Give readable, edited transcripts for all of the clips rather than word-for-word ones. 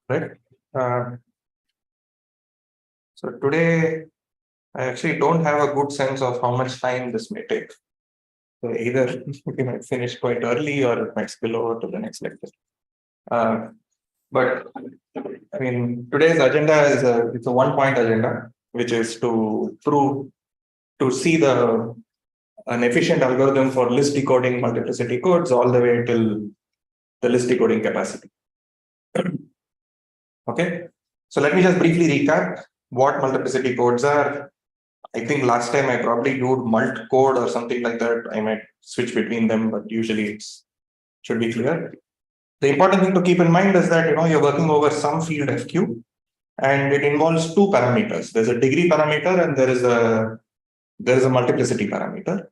right? Uh, so today, I actually don't have a good sense of how much time this may take. So either we might finish quite early or it might spill over to the next lecture. But I mean, today's agenda is it's a one-point agenda, which is to see an efficient algorithm for list decoding multiplicity codes all the way till the list decoding capacity. Okay, so let me just briefly recap what multiplicity codes are. I think last time I probably used mult code or something like that. I might switch between them, but usually it should be clear. The important thing to keep in mind is that you're working over some field FQ, and it involves two parameters. There's a degree parameter and there is a multiplicity parameter.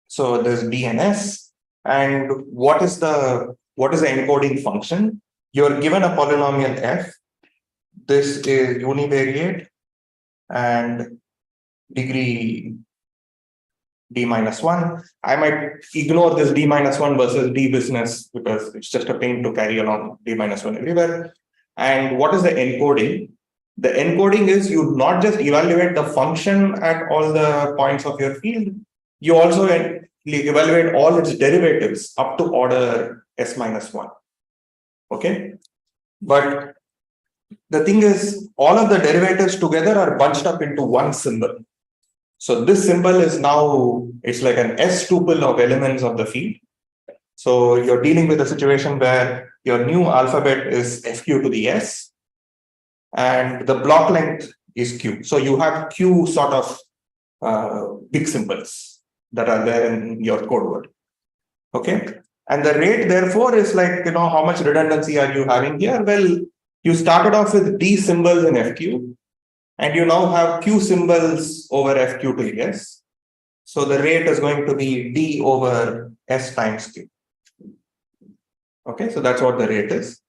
So there's D and S, and what is the encoding function? You're given a polynomial f. This is univariate and degree d minus 1. I might ignore this d minus 1 versus d business because it's just a pain to carry along d minus 1 everywhere. And what is the encoding? The encoding is you not just evaluate the function at all the points of your field, you also evaluate all its derivatives up to order s minus 1. Okay, but the thing is, all of the derivatives together are bunched up into one symbol. So this symbol is now, it's like an S tuple of elements of the field. So you're dealing with a situation where your new alphabet is FQ to the S, and the block length is Q. So you have Q sort of big symbols that are there in your code word. Okay. And the rate, therefore, is like, how much redundancy are you having here? Well, you started off with D symbols in FQ, and you now have Q symbols over FQ to S. So the rate is going to be D over S times Q. Okay, so that's what the rate is.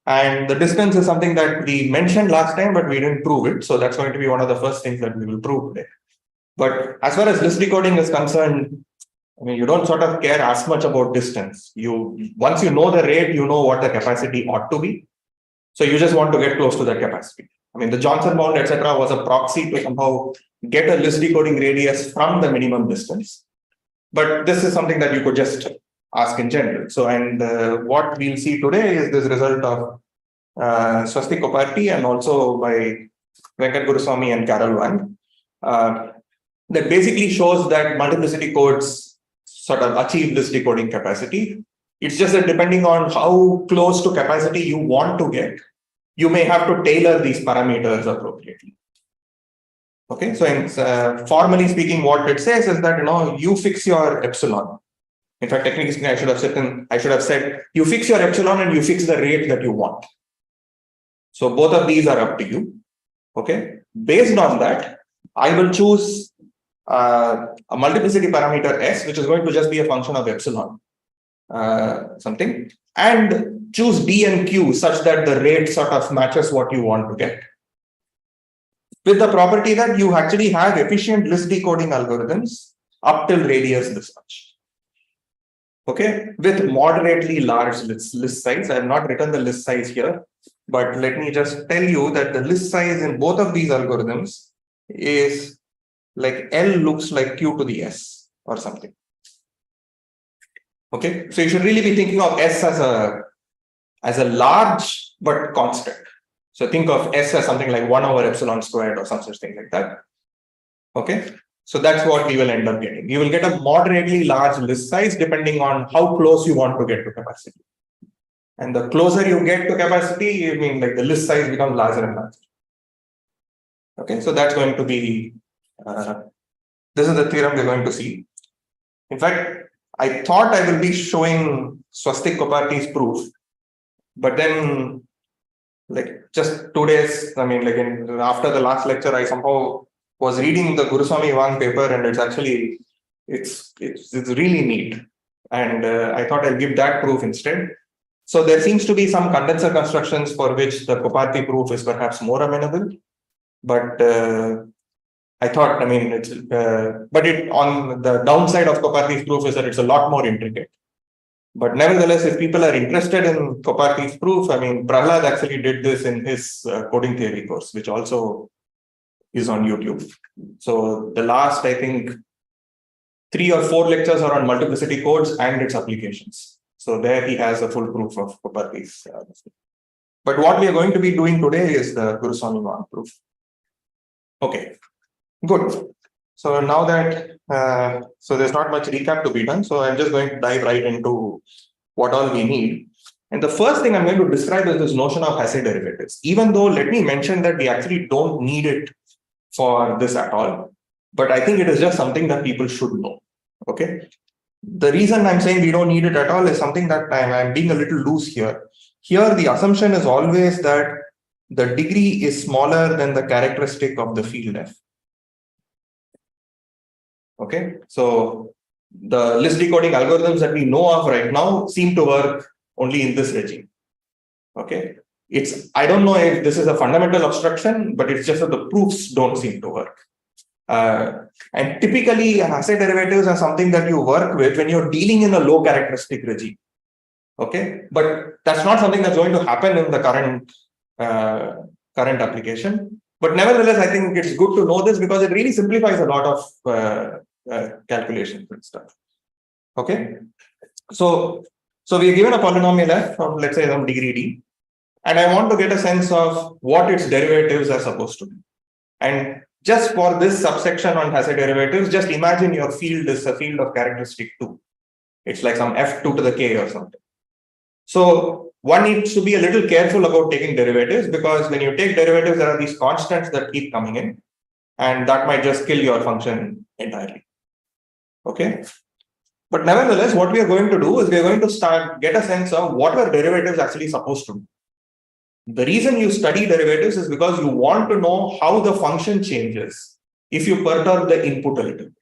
And the distance is something that we mentioned last time, but we didn't prove it. So that's going to be one of the first things that we will prove today. But as far as list decoding is concerned, I mean, you don't sort of care as much about distance. Once you know the rate, you know what the capacity ought to be. So you just want to get close to that capacity. I mean, the Johnson bound, etc., was a proxy to somehow get a list decoding radius from the minimum distance. But this is something that you could just ask in general. So, and what we'll see today is this result of Swastik Koparty and also by Venkat Guruswami and Carol Wang, that basically shows that multiplicity codes sort of achieve this decoding capacity. It's just that depending on how close to capacity you want to get, you may have to tailor these parameters appropriately. Okay, so in, formally speaking, what it says is that you fix your epsilon. In fact, technically speaking, I should have said you fix your epsilon and you fix the rate that you want. So both of these are up to you. Okay, based on that, I will choose a multiplicity parameter s, which is going to just be a function of epsilon something, and choose D and Q such that the rate sort of matches what you want to get, with the property that you actually have efficient list decoding algorithms up till radius this much. Okay, with moderately large list size. I have not written the list size here, but let me just tell you that the list size in both of these algorithms is like L looks like Q to the S or something. Okay, so you should really be thinking of S as a large but constant. So think of S as something like 1 over epsilon squared or some such thing like that. Okay, so that's what we will end up getting. You will get a moderately large list size depending on how close you want to get to capacity. And the closer you get to capacity, I mean, like the list size becomes larger and larger. Okay, so that's going to be, this is the theorem we're going to see. In fact, I thought I will be showing Swastik Koparty's proof, but then like just 2 days, I mean, like after the last lecture, I somehow was reading the Guruswami-Wang paper, and it's actually, it's really neat. And I thought I'll give that proof instead. So there seems to be some condenser constructions for which the Koparty proof is perhaps more amenable, but I thought, I mean, it's, but on the downside of Koparty's proof is that it's a lot more intricate. But nevertheless, if people are interested in Koparki's proof, I mean, Prahlad actually did this in his coding theory course, which also is on YouTube. So the last, I think, 3 or 4 lectures are on multiplicity codes and its applications. So there he has a full proof of Koparki's. But what we are going to be doing today is the Guruswami-Wang proof. Okay, good. So now that, so there's not much recap to be done. So I'm just going to dive right into what all we need. And the first thing I'm going to describe is this notion of Hasse derivatives. Even though, let me mention that we actually don't need it for this at all. But I think it is just something that people should know. Okay. The reason I'm saying we don't need it at all is something that I'm being a little loose here. Here, the assumption is always that the degree is smaller than the characteristic of the field F. Okay. So the list decoding algorithms that we know of right now seem to work only in this regime. Okay. I don't know if this is a fundamental obstruction, but it's just that the proofs don't seem to work. And typically, Hasse derivatives are something that you work with when you're dealing in a low characteristic regime. Okay, but that's not something that's going to happen in the current application. But nevertheless, I think it's good to know this because it really simplifies a lot of calculations and stuff. Okay, so we're given a polynomial f of, let's say, some degree d, and I want to get a sense of what its derivatives are supposed to be. And just for this subsection on Hasse derivatives, just imagine your field is a field of characteristic 2. It's like some f2 to the k or something. So one needs to be a little careful about taking derivatives, because when you take derivatives, there are these constants that keep coming in, and that might just kill your function entirely. Okay. But nevertheless, what we are going to do is we are going to get a sense of what are derivatives actually supposed to do. The reason you study derivatives is because you want to know how the function changes if you perturb the input a little bit.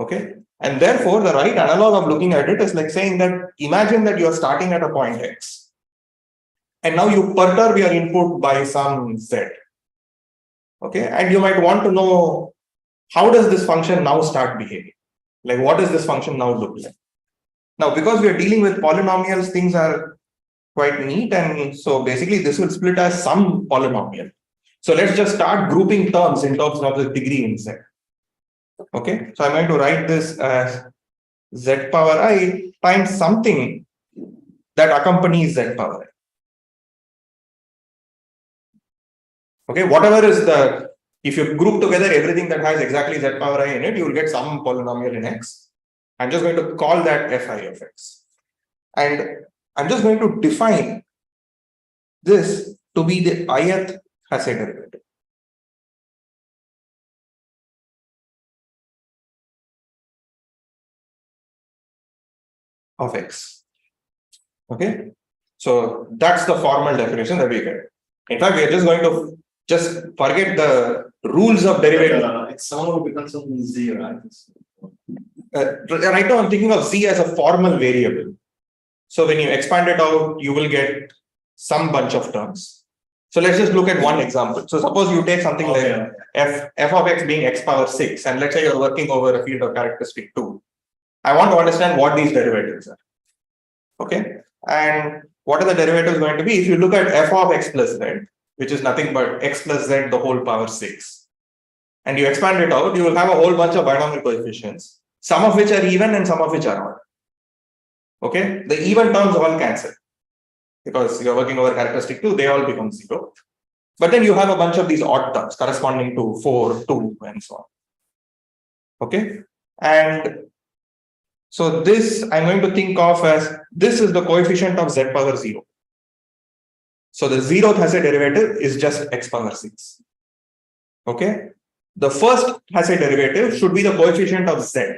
Okay. And therefore, the right analog of looking at it is like saying that imagine that you are starting at a point x, and now you perturb your input by some z. Okay. And you might want to know, how does this function now start behaving? Like, what does this function now look like? Now, because we are dealing with polynomials, things are quite neat. And so basically, this will split as some polynomial. So let's just start grouping terms in terms of the degree in z. Okay, so I'm going to write this as z power I times something that accompanies z power I. Okay, whatever is if you group together everything that has exactly z power I in it, you will get some polynomial in x. I'm just going to call that fi of x. And I'm just going to define this to be the ith Hasse derivative. Of x. Okay, so that's the formal definition that we get. In fact, we are just going to just forget the rules of derivative. It's somehow becomes something z, right? Right now, I'm thinking of z as a formal variable. So when you expand it out, you will get some bunch of terms. So let's just look at one example. So suppose you take something like f of x being x power 6, and let's say you're working over a field of characteristic 2. I want to understand what these derivatives are. Okay, and what are the derivatives going to be? If you look at f of x plus z, which is nothing but x plus z the whole power 6, and you expand it out, you will have a whole bunch of binomial coefficients, some of which are even and some of which are odd. Okay, the even terms all cancel because you're working over characteristic 2, they all become 0. But then you have a bunch of these odd terms corresponding to 4, 2, and so on. Okay, and so this I'm going to think of as this is the coefficient of z power 0. So the 0th Hasse derivative is just x power 6. Okay, the first Hasse derivative should be the coefficient of z,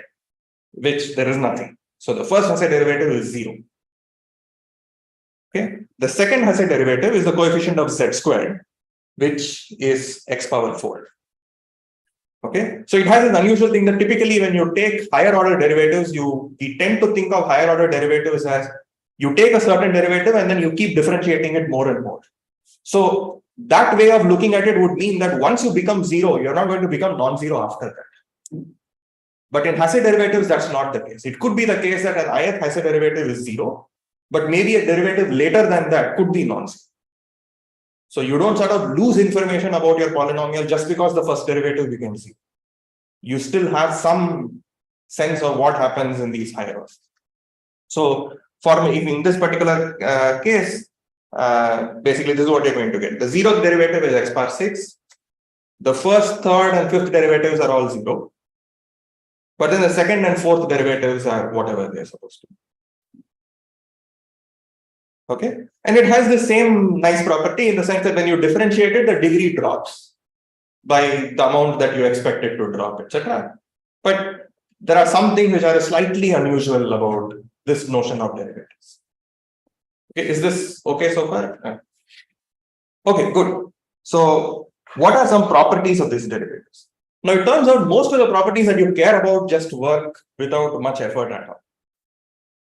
which there is nothing. So the first Hasse derivative is 0. Okay, the second Hasse derivative is the coefficient of z squared, which is x power 4. Okay, so it has an unusual thing that typically when you take higher order derivatives, we tend to think of higher order derivatives as you take a certain derivative and then you keep differentiating it more and more. So that way of looking at it would mean that once you become 0, you're not going to become non-zero after that. But in Hasse derivatives, that's not the case. It could be the case that an ith Hasse derivative is 0, but maybe a derivative later than that could be non-zero. So you don't sort of lose information about your polynomial just because the first derivative became 0. You still have some sense of what happens in these higher orders. So for me, in this particular case, basically this is what you're going to get. The 0th derivative is x bar 6. The first, third, and fifth derivatives are all 0. But then the second and fourth derivatives are whatever they're supposed to be. Okay. And it has the same nice property in the sense that when you differentiate it, the degree drops by the amount that you expect it to drop, etc. But there are some things which are slightly unusual about this notion of derivatives. Okay, is this okay so far? Okay, good. So what are some properties of these derivatives? Now it turns out most of the properties that you care about just work without much effort at all.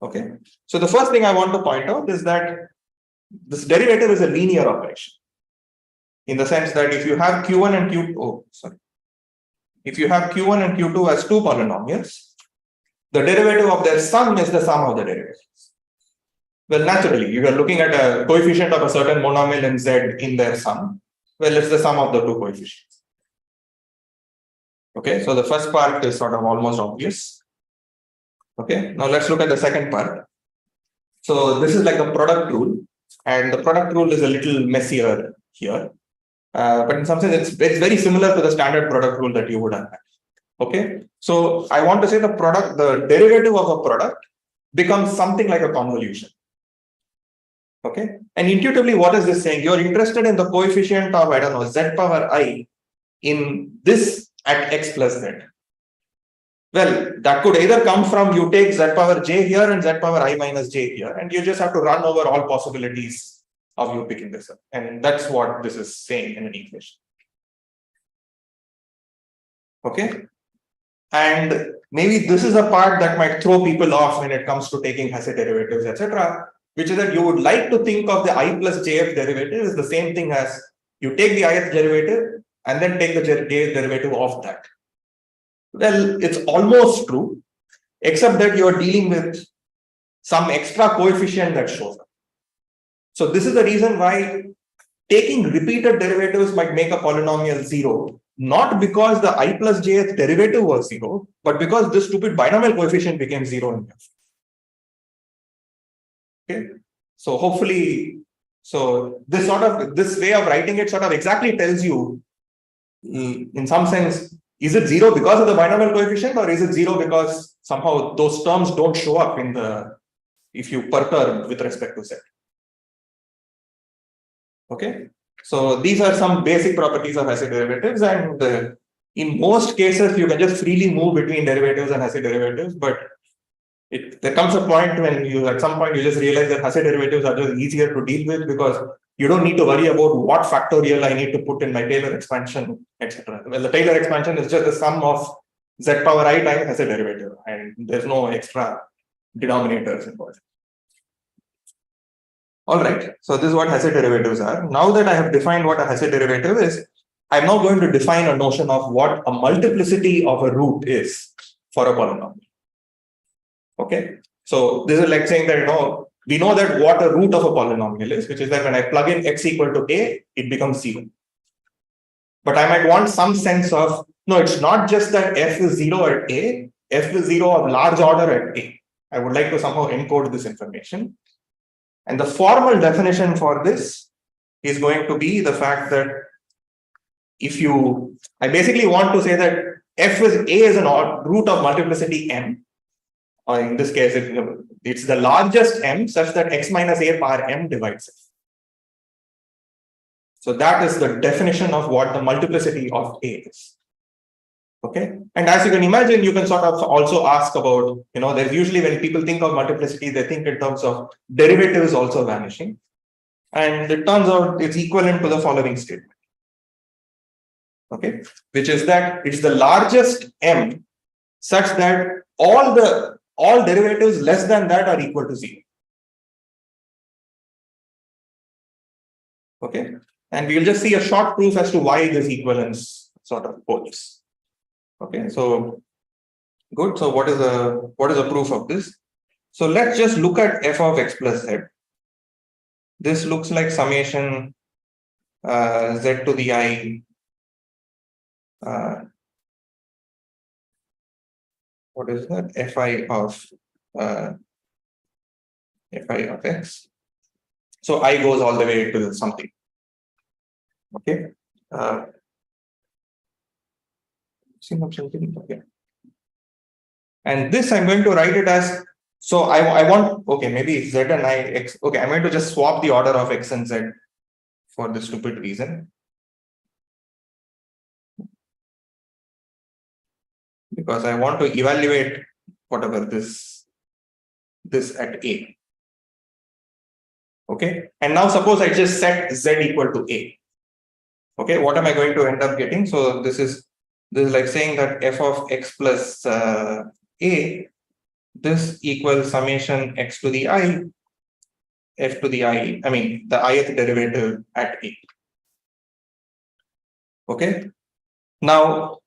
Okay, so the first thing I want to point out is that this derivative is a linear operation. In the sense that if you have Q1 and Q2, if you have Q1 and Q2 as two polynomials, the derivative of their sum is the sum of the derivatives. Well, naturally, you are looking at a coefficient of a certain monomial in Z in their sum. Well, it's the sum of the two coefficients. Okay, so the first part is sort of almost obvious. Okay, now let's look at the second part. So this is like a product rule, and the product rule is a little messier here. But in some sense, it's very similar to the standard product rule that you would have. Okay, so I want to say the derivative of a product becomes something like a convolution. Okay, and intuitively, what is this saying? You're interested in the coefficient of, I don't know, z power I in this at x plus z. Well, that could either come from you take z power j here and z power I minus j here, and you just have to run over all possibilities of you picking this up. And that's what this is saying in an equation. Okay. And maybe this is a part that might throw people off when it comes to taking Hasse derivatives, etc., which is that you would like to think of the I plus jth derivative as the same thing as you take the ith derivative and then take the jth derivative of that. Well, it's almost true, except that you're dealing with some extra coefficient that shows up. So this is the reason why taking repeated derivatives might make a polynomial 0, not because the I plus jth derivative was 0, but because this stupid binomial coefficient became 0 in f. Okay, so hopefully, so this way of writing it sort of exactly tells you, in some sense, is it 0 because of the binomial coefficient, or is it 0 because somehow those terms don't show up in if you perturb with respect to z. Okay, so these are some basic properties of Hasse derivatives, and in most cases you can just freely move between derivatives and Hasse derivatives, but there comes a point when at some point you just realize that Hasse derivatives are just easier to deal with because you don't need to worry about what factorial I need to put in my Taylor expansion, etc. Well, the Taylor expansion is just the sum of z power I times Hasse derivative, and there's no extra denominators involved. All right, so this is what Hasse derivatives are. Now that I have defined what a Hasse derivative is, I'm now going to define a notion of what a multiplicity of a root is for a polynomial. Okay, so this is like saying that, we know that what a root of a polynomial is, which is that when I plug in x equal to a, it becomes 0. But I might want some sense of, no, it's not just that f is 0 at a, f is 0 of large order at a. I would like to somehow encode this information. And the formal definition for this is going to be the fact that I basically want to say that f is a is an root of multiplicity m. Or in this case, it's the largest m such that x minus a power m divides it. So that is the definition of what the multiplicity of a is. Okay, and as you can imagine, you can sort of also ask about, there's usually when people think of multiplicity, they think in terms of derivatives also vanishing. And it turns out it's equivalent to the following statement. Okay, which is that it's the largest m such that all derivatives less than that are equal to 0. Okay, and we'll just see a short proof as to why this equivalence sort of holds. Okay, so Good. So what is a proof of this? So let's just look at f of x plus z. This looks like summation z to the I. What is that? Fi of x. So I goes all the way to something. Okay. Okay. And this I'm going to write it as, so I want, okay, maybe z and I x. Okay, I'm going to just swap the order of x and z for this stupid reason. Because I want to evaluate whatever this at a. Okay, and now suppose I just set z equal to a. Okay, what am I going to end up getting? So this is like saying that f of x plus a, this equals summation x to the I, f to the I mean the ith derivative at a. Okay, now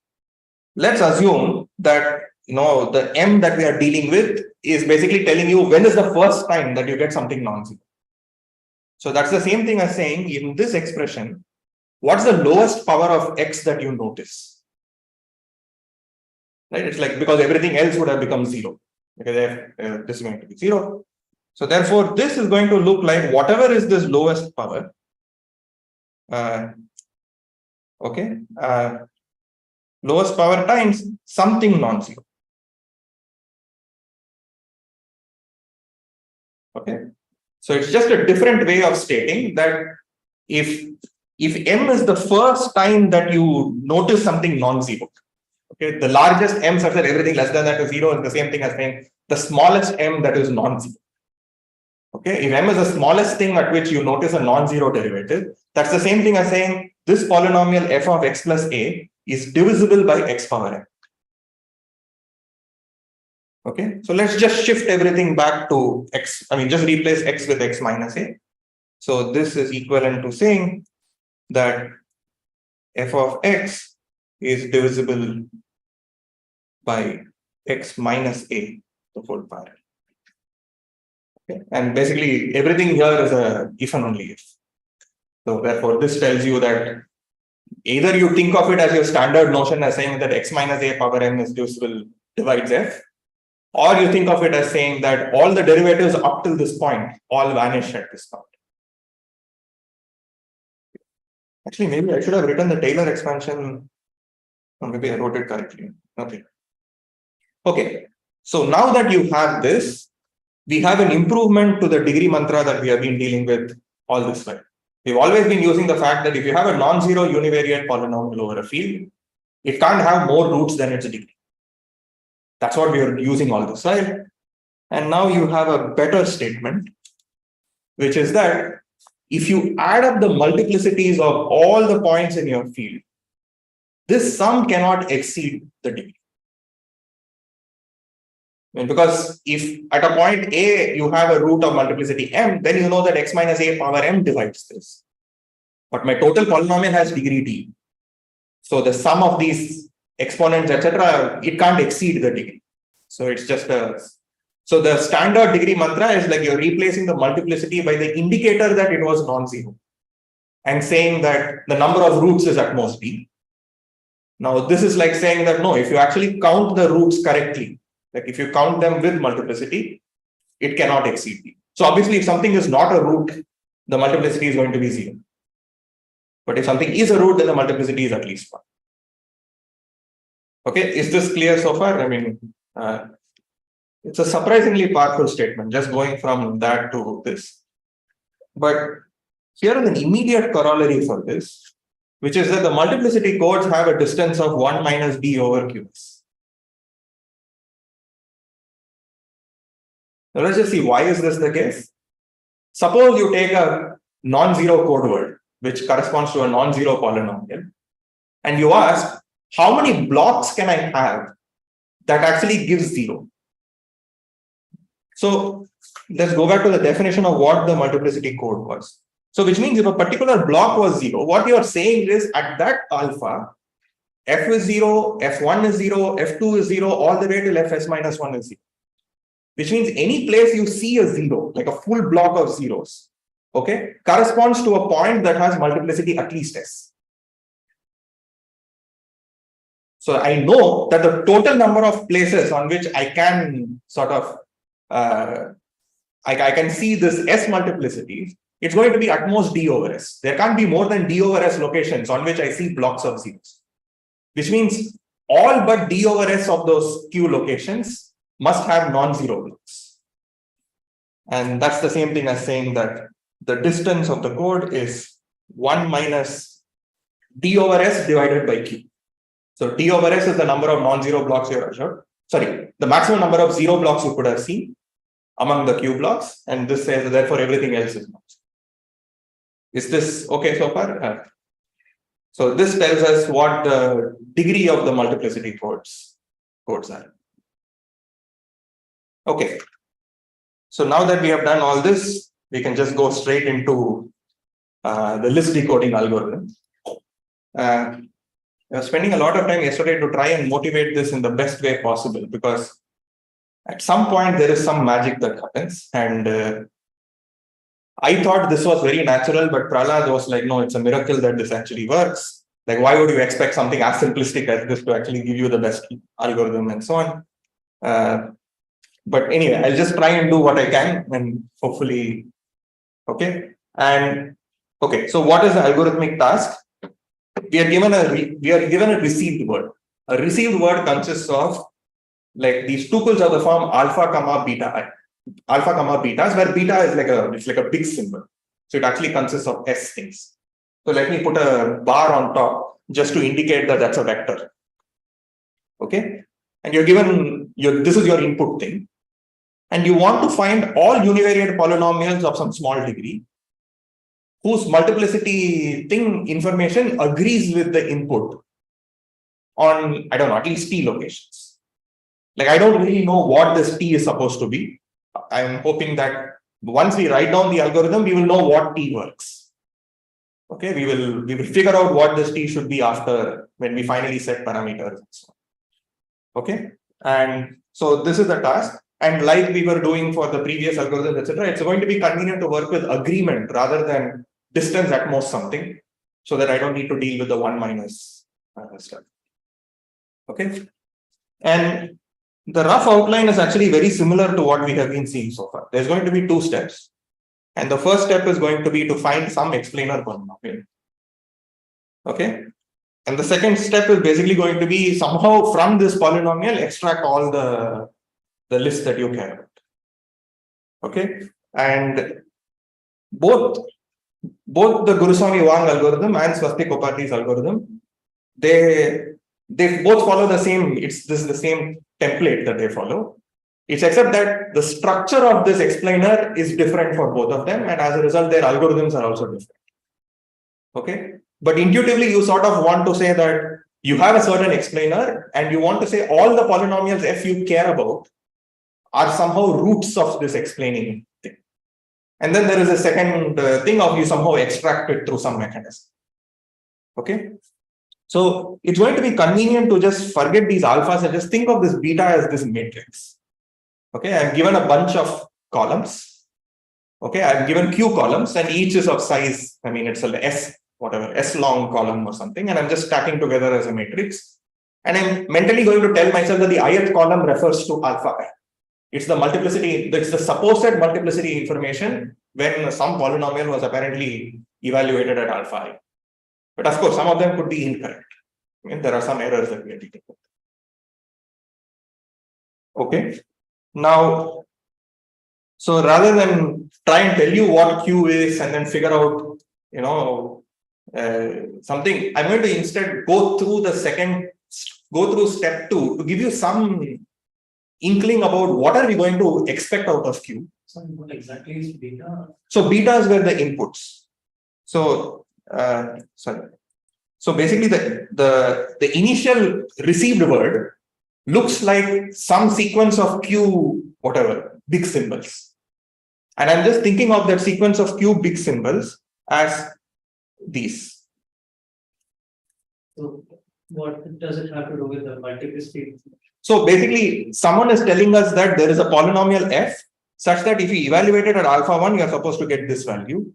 let's assume that the m that we are dealing with is basically telling you when is the first time that you get something non-zero. So that's the same thing as saying in this expression, what's the lowest power of x that you notice? Right? It's like because everything else would have become zero. Because this is going to be zero. So therefore, this is going to look like whatever is this lowest power. Lowest power times something non-zero. Okay. So it's just a different way of stating that if m is the first time that you notice something non-zero, okay, the largest m such that everything less than that is zero is the same thing as saying the smallest m that is non-zero. Okay, if m is the smallest thing at which you notice a non-zero derivative, that's the same thing as saying this polynomial f of x plus a is divisible by x power m. Okay, so let's just shift everything back to x. I mean, just replace x with x minus a. So this is equivalent to saying that f of x is divisible by x minus a, the whole power. Okay, and basically everything here is a if and only if. So therefore, this tells you that either you think of it as your standard notion as saying that x minus a power m is divisible divides f, or you think of it as saying that all the derivatives up till this point all vanish at this point. Actually, maybe I should have written the Taylor expansion, or maybe I wrote it correctly. Okay. Okay. So now that you have this, we have an improvement to the degree mantra that we have been dealing with all this while. We've always been using the fact that if you have a non-zero univariate polynomial over a field, it can't have more roots than its degree. That's what we are using all this while. And now you have a better statement, which is that if you add up the multiplicities of all the points in your field, this sum cannot exceed the degree. Because if at a point A you have a root of multiplicity m, then you know that x minus a power m divides this. But my total polynomial has degree d. So the sum of these exponents, etc., it can't exceed the degree. So it's just so the standard degree mantra is like you're replacing the multiplicity by the indicator that it was non-zero and saying that the number of roots is at most d. Now this is like saying that no, if you actually count the roots correctly, like if you count them with multiplicity, it cannot exceed d. So obviously if something is not a root, the multiplicity is going to be 0. But if something is a root, then the multiplicity is at least 1. Okay, is this clear so far? I mean, it's a surprisingly powerful statement, just going from that to this. But here is an immediate corollary for this, which is that the multiplicity codes have a distance of 1 minus b over qs. Now let's just see, why is this the case? Suppose you take a non-zero code word, which corresponds to a non-zero polynomial, and you ask, how many blocks can I have that actually gives 0? So let's go back to the definition of what the multiplicity code was. So which means if a particular block was 0, what you are saying is at that alpha, F is 0, F1 is 0, F2 is 0, all the way till Fs minus 1 is 0. Which means any place you see a 0, like a full block of zeros, okay, corresponds to a point that has multiplicity at least S. So I know that the total number of places on which I can sort of, I can see this S multiplicity, it's going to be at most D over S. There can't be more than D over S locations on which I see blocks of zeros. Which means all but D over S of those Q locations must have non-zero blocks. And that's the same thing as saying that the distance of the code is 1 minus D over S divided by Q. So D over S is the number of non-zero blocks you have assured. Sorry, the maximum number of zero blocks you could have seen among the Q blocks. And this says therefore everything else is not. Is this okay so far? So this tells us what the degree of the multiplicity codes are. Okay. So now that we have done all this, we can just go straight into the list decoding algorithm. I was spending a lot of time yesterday to try and motivate this in the best way possible, because at some point there is some magic that happens. And I thought this was very natural, but Prahlad was like, no, it's a miracle that this actually works. Like, why would you expect something as simplistic as this to actually give you the best algorithm and so on? But anyway, I'll just try and do what I can and hopefully, okay. And okay, so what is the algorithmic task? We are given a received word. A received word consists of like these tuples of the form alpha comma beta I. Alpha comma betas, where beta is like a big symbol. So it actually consists of S things. So let me put a bar on top just to indicate that that's a vector. Okay. And you're given this is your input thing. And you want to find all univariate polynomials of some small degree whose multiplicity thing information agrees with the input on, I don't know, at least T locations. Like, I don't really know what this T is supposed to be. I'm hoping that once we write down the algorithm, we will know what T works. Okay, we will figure out what this T should be after when we finally set parameters and so on. Okay, and so this is the task. And like we were doing for the previous algorithms, etc., it's going to be convenient to work with agreement rather than distance at most something, so that I don't need to deal with the 1 minus stuff. Okay, and the rough outline is actually very similar to what we have been seeing so far. There's going to be 2 steps. And the first step is going to be to find some explainer polynomial. Okay. And the second step is basically going to be somehow from this polynomial extract all the list that you care about. Okay. And both the Guruswami-Wang algorithm and Swastik-Koparty's algorithm, they both follow the same, this is the same template that they follow. It's except that the structure of this explainer is different for both of them, and as a result, their algorithms are also different. Okay, but intuitively, you sort of want to say that you have a certain explainer, and you want to say all the polynomials f you care about are somehow roots of this explaining thing. And then there is a second thing of you somehow extract it through some mechanism. Okay. So it's going to be convenient to just forget these alphas and just think of this beta as this matrix. Okay, I've given a bunch of columns. Okay, I've given Q columns and each is of size, I mean, it's a S, whatever, S long column or something, and I'm just stacking together as a matrix. And I'm mentally going to tell myself that the ith column refers to alpha I. It's the multiplicity, it's the supposed multiplicity information when some polynomial was apparently evaluated at alpha I. But of course, some of them could be incorrect. I mean, there are some errors that we are dealing with. Okay. Now, so rather than try and tell you what Q is and then figure out, you know, something, I'm going to instead go through step 2 to give you some inkling about what are we going to expect out of Q. So what exactly is beta? So betas were the inputs. So sorry. So basically the initial received word looks like some sequence of Q, whatever, big symbols. And I'm just thinking of that sequence of Q big symbols as these. So What does it have to do with the multiplicity? So basically, someone is telling us that there is a polynomial f such that if you evaluate it at alpha 1, you are supposed to get this value.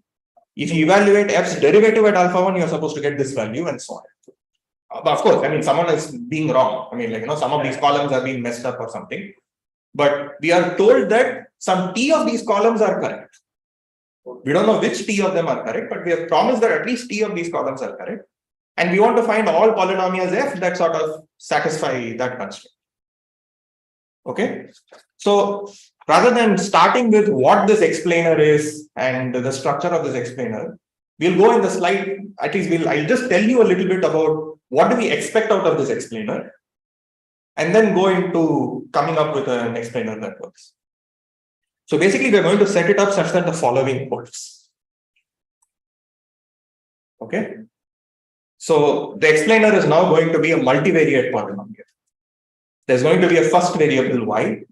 If you evaluate f's derivative at alpha 1, you are supposed to get this value, and so on. But of course, I mean, someone is being wrong. I mean, like, some of these columns are being messed up or something. But we are told that some t of these columns are correct. We don't know which t of them are correct, but we have promised that at least t of these columns are correct. And we want to find all polynomials f that sort of satisfy that constraint. Okay. So rather than starting with what this explainer is and the structure of this explainer, we'll go in the slide, at least I'll just tell you a little bit about what do we expect out of this explainer, and then go into coming up with an explainer that works. So basically, we're going to set it up such that the following holds. Okay. So the explainer is now going to be a multivariate polynomial. There's going to be a first variable y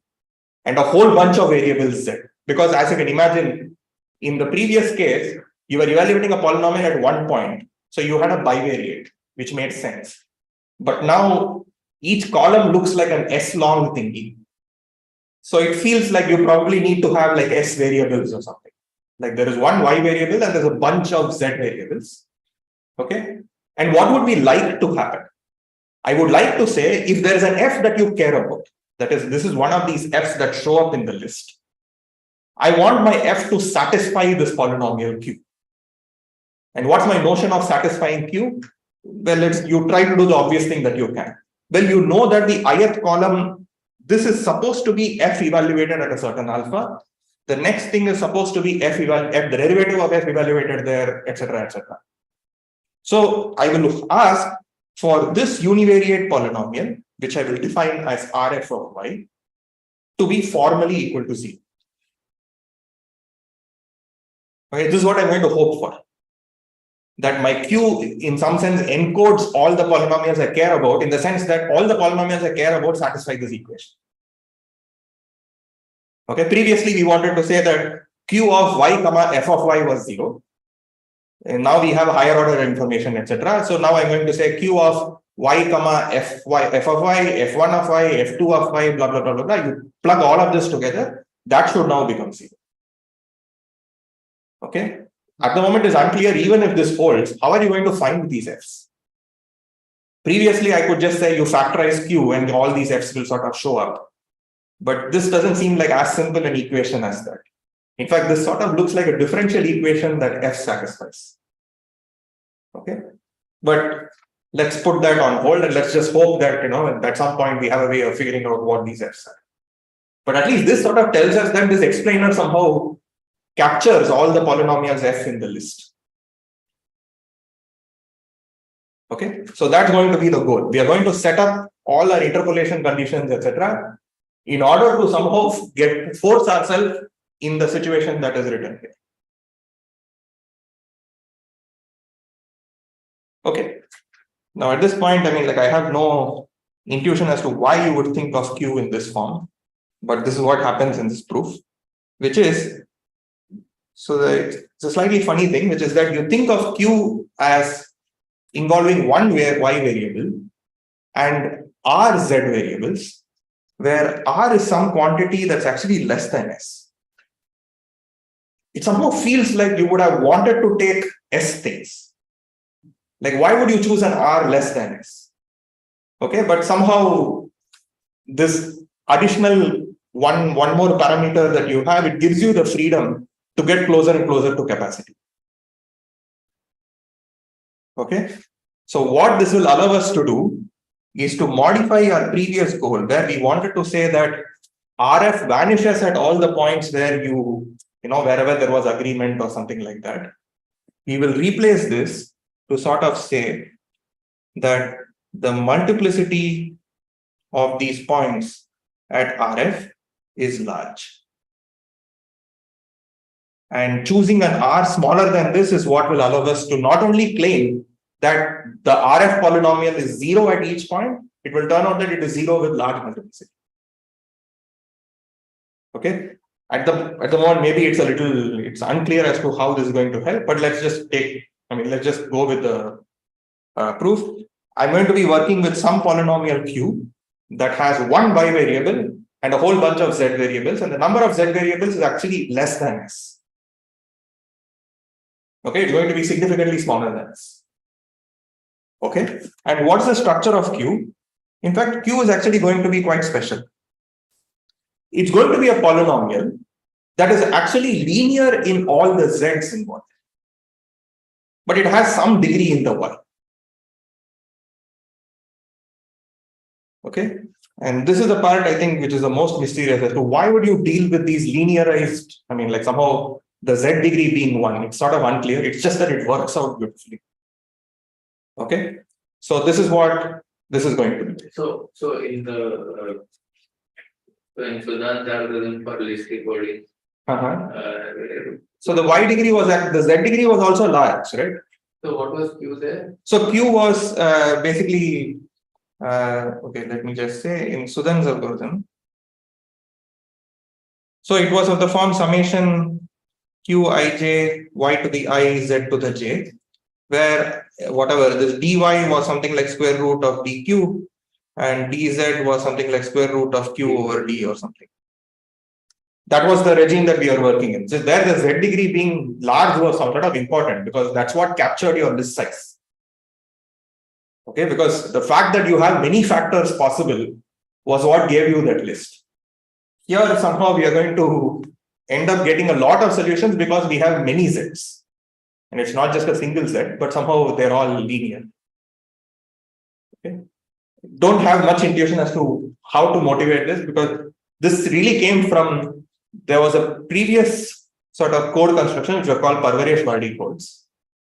and a whole bunch of variables z. Because as you can imagine, in the previous case, you were evaluating a polynomial at one point. So you had a bivariate, which made sense. But now each column looks like an S-long thingy. So it feels like you probably need to have like S variables or something. Like there is one Y variable and there's a bunch of Z variables. Okay. And what would we like to happen? I would like to say if there is an F that you care about, that is, this is one of these Fs that show up in the list. I want my F to satisfy this polynomial Q. And what's my notion of satisfying Q? Well, you try to do the obvious thing that you can. Well, you know that the ith column, this is supposed to be F evaluated at a certain alpha. The next thing is supposed to be the derivative of F evaluated there, etc., etc. So I will ask for this univariate polynomial, which I will define as Rf of y, to be formally equal to 0. Okay, this is what I'm going to hope for. That my Q, in some sense, encodes all the polynomials I care about, in the sense that all the polynomials I care about satisfy this equation. Okay, previously we wanted to say that Q of y comma f of y was 0. And now we have higher order information, etc. So now I'm going to say Q of y comma f of y, f1 of y, f2 of y, blah, blah, blah, blah, blah. You plug all of this together, that should now become 0. Okay. At the moment, it's unclear, even if this holds, how are you going to find these f's? Previously, I could just say you factorize Q and all these f's will sort of show up. But this doesn't seem like as simple an equation as that. In fact, this sort of looks like a differential equation that f satisfies. Okay. But let's put that on hold and let's just hope that, at some point we have a way of figuring out what these f's are. But at least this sort of tells us that this explainer somehow captures all the polynomials f in the list. Okay, so that's going to be the goal. We are going to set up all our interpolation conditions, etc., in order to somehow force ourselves in the situation that is written here. Okay, now at this point, I have no intuition as to why you would think of Q in this form, but this is what happens in this proof, which is, it's a slightly funny thing, which is that you think of Q as involving one y variable and r z variables, where r is some quantity that's actually less than s. It somehow feels like you would have wanted to take s things. Like, why would you choose an r less than s? Okay, but somehow this additional one more parameter that you have, it gives you the freedom to get closer and closer to capacity. Okay, so what this will allow us to do is to modify our previous goal, where we wanted to say that RF vanishes at all the points where wherever there was agreement or something like that. We will replace this to sort of say that the multiplicity of these points at RF is large. And choosing an R smaller than this is what will allow us to not only claim that the RF polynomial is 0 at each point, it will turn out that it is 0 with large multiplicity. Okay. At the moment, maybe it's unclear as to how this is going to help, but let's just go with the proof. I'm going to be working with some polynomial q that has one y variable and a whole bunch of z variables, and the number of z variables is actually less than s. Okay, it's going to be significantly smaller than s. Okay, and what's the structure of q? In fact, q is actually going to be quite special. It's going to be a polynomial that is actually linear in all the z's involved, but it has some degree in the y. Okay, and this is the part I think which is the most mysterious as to why would you deal with these linearized, I mean, like somehow the z degree being 1, it's sort of unclear. It's just that it works out beautifully. Okay, so this is what this is going to be. So in the in Sudan's algorithm for list decoding, so the y degree was at the z degree was also large, right? so what was Q there? So q was basically okay, let me just say in Sudan's algorithm. So it was of the form summation qij y to the I z to the j, where whatever this dy was something like square root of dq and dz was something like square root of q over d or something. That was the regime that we are working in. So there the z degree being large was sort of important because that's what captured your list size. Okay, because the fact that you have many factors possible was what gave you that list. Here somehow we are going to end up getting a lot of solutions because we have many z's. And it's not just a single z, but somehow they're all linear. Okay. Don't have much intuition as to how to motivate this because this really came from, there was a previous sort of code construction which were called Parvaresh-Vardi codes.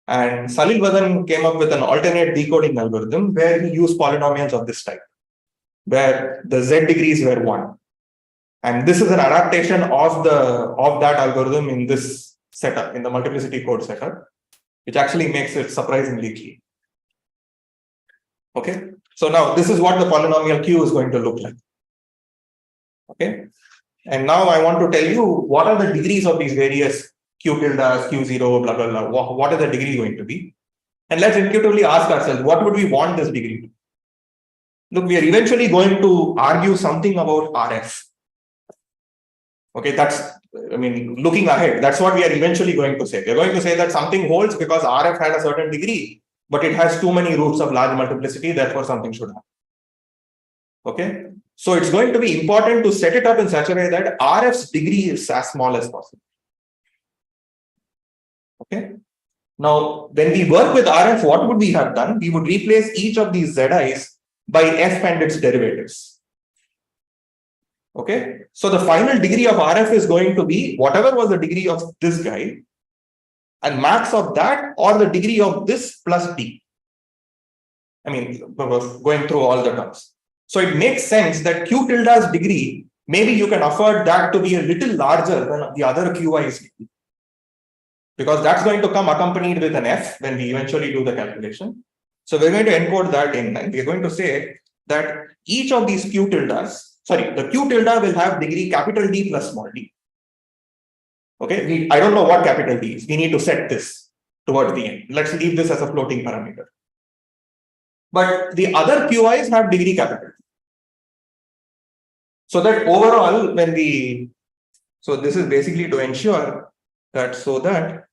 And Salil Vadan came up with an alternate decoding algorithm where he used polynomials of this type, where the z degrees were 1. And this is an adaptation of that algorithm in this setup, in the multiplicity code setup, which actually makes it surprisingly clean. Okay, so now this is what the polynomial q is going to look like. Okay, and now I want to tell you what are the degrees of these various q tilde, q0, blah, blah, blah. What is the degree going to be? And let's intuitively ask ourselves, what would we want this degree to be? Look, we are eventually going to argue something about RF. Okay, that's, I mean, looking ahead, that's what we are eventually going to say. We're going to say that something holds because RF had a certain degree, but it has too many roots of large multiplicity, therefore something should happen. Okay, so it's going to be important to set it up in such a way that RF's degree is as small as possible. Okay, now when we work with RF, what would we have done? We would replace each of these zi's by f and its derivatives. Okay, so the final degree of RF is going to be whatever was the degree of this guy and max of that or the degree of this plus d. I mean, going through all the terms. So it makes sense that q tilde's degree, maybe you can afford that to be a little larger than the other qi's degree, because that's going to come accompanied with an f when we eventually do the calculation. So we're going to encode that in, and we're going to say that each of these q tildes, the q tilde will have degree capital D plus small d. Okay, I don't know what capital D is. We need to set this towards the end. Let's leave this as a floating parameter. But the other QIs have degree capital. So that overall, when we, so this is basically to ensure that so that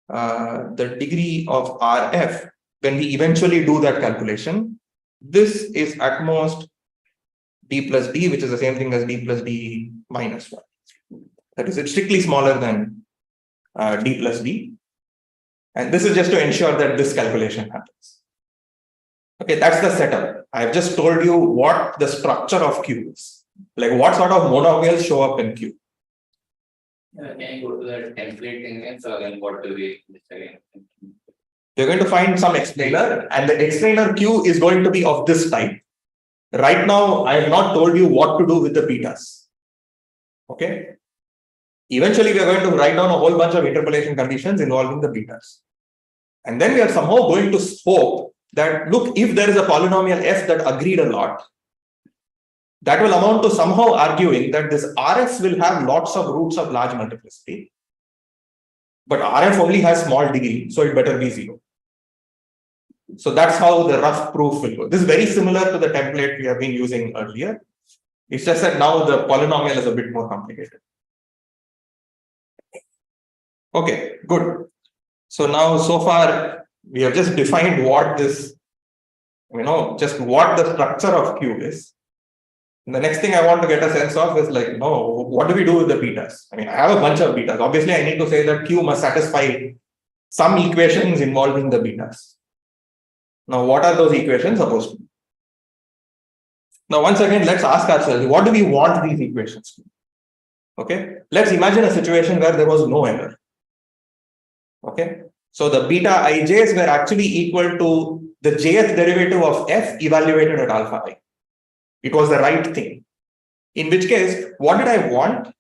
the degree of RF, when we eventually do that calculation, this is at most D plus D, which is the same thing as D plus D minus 1. That is, it's strictly smaller than D plus D. And this is just to ensure that this calculation happens. Okay, that's the setup. I've just told you what the structure of Q is. Like what sort of monomials show up in Q. Can you go to that template thing again? So then what do we again? We're going to find some explainer, and the explainer Q is going to be of this type. Right now, I have not told you what to do with the betas. Okay. Eventually, we are going to write down a whole bunch of interpolation conditions involving the betas. And then we are somehow going to hope that, look, if there is a polynomial f that agreed a lot, that will amount to somehow arguing that this RF will have lots of roots of large multiplicity. But RF only has small degree, so it better be 0. So that's how the rough proof will go. This is very similar to the template we have been using earlier. It's just that now the polynomial is a bit more complicated. Okay, good. So now so far we have just defined what this, just what the structure of Q is. And the next thing I want to get a sense of is like, what do we do with the betas? I have a bunch of betas. Obviously, I need to say that Q must satisfy some equations involving the betas. Now, what are those equations supposed to be? Now, once again, let's ask ourselves, what do we want these equations to be? Okay, let's imagine a situation where there was no error. Okay, so the beta ij's were actually equal to the jth derivative of f evaluated at alpha I. It was the right thing. In which case, what did I want?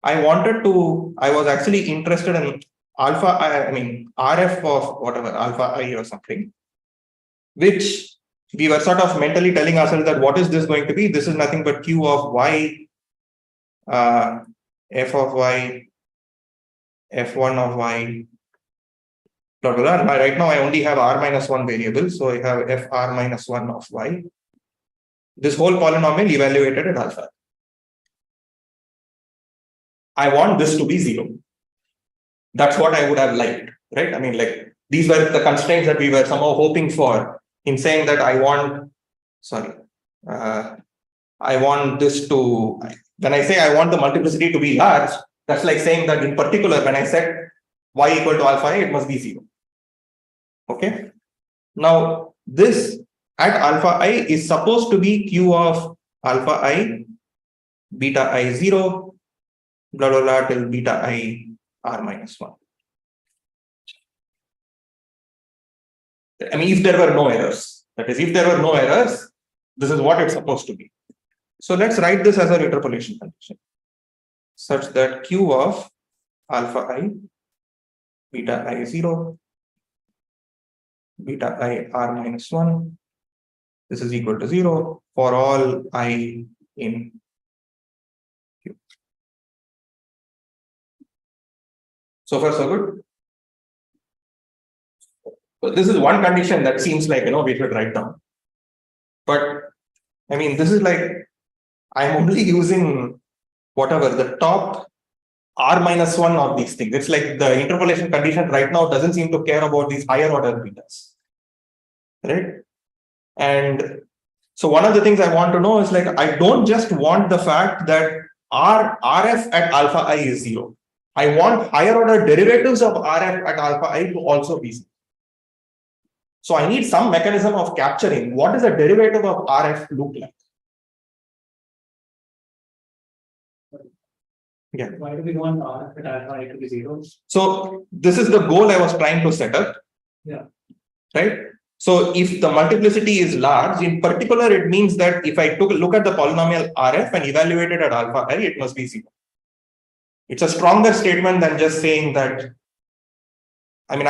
I was actually interested in alpha I, RF of whatever, alpha I or something, which we were sort of mentally telling ourselves that what is this going to be? This is nothing but Q of y, f of y, f1 of y, blah, blah, blah. Right now I only have r minus 1 variable, so I have fr minus 1 of y. This whole polynomial evaluated at alpha. I want this to be 0. That's what I would have liked, right? Like these were the constraints that we were somehow hoping for in saying that I want this to, when I say I want the multiplicity to be large, that's like saying that in particular, when I set y equal to alpha I, it must be 0. Okay. Now, this at alpha I is supposed to be Q of alpha I, beta I 0, blah, blah, blah, till beta I r minus 1. If there were no errors, that is, if there were no errors, this is what it's supposed to be. So let's write this as an interpolation condition such that Q of alpha I, beta I 0, beta I r minus 1, this is equal to 0 for all I in Q. So far, so good. So this is one condition that seems like, we should write down. But this is like, I'm only using whatever the top r minus 1 of these things. It's like the interpolation condition right now doesn't seem to care about these higher order betas. Right? And so one of the things I want to know is like, I don't just want the fact that RF at alpha I is 0. I want higher order derivatives of RF at alpha I to also be 0. So I need some mechanism of capturing what does a derivative of RF look like. Yeah. Why do we want RF at alpha I to be 0? So this is the goal I was trying to set up. Yeah. Right. So if the multiplicity is large, in particular, it means that if I look at the polynomial RF and evaluate it at alpha I, it must be 0. It's a stronger statement than just saying that. I'm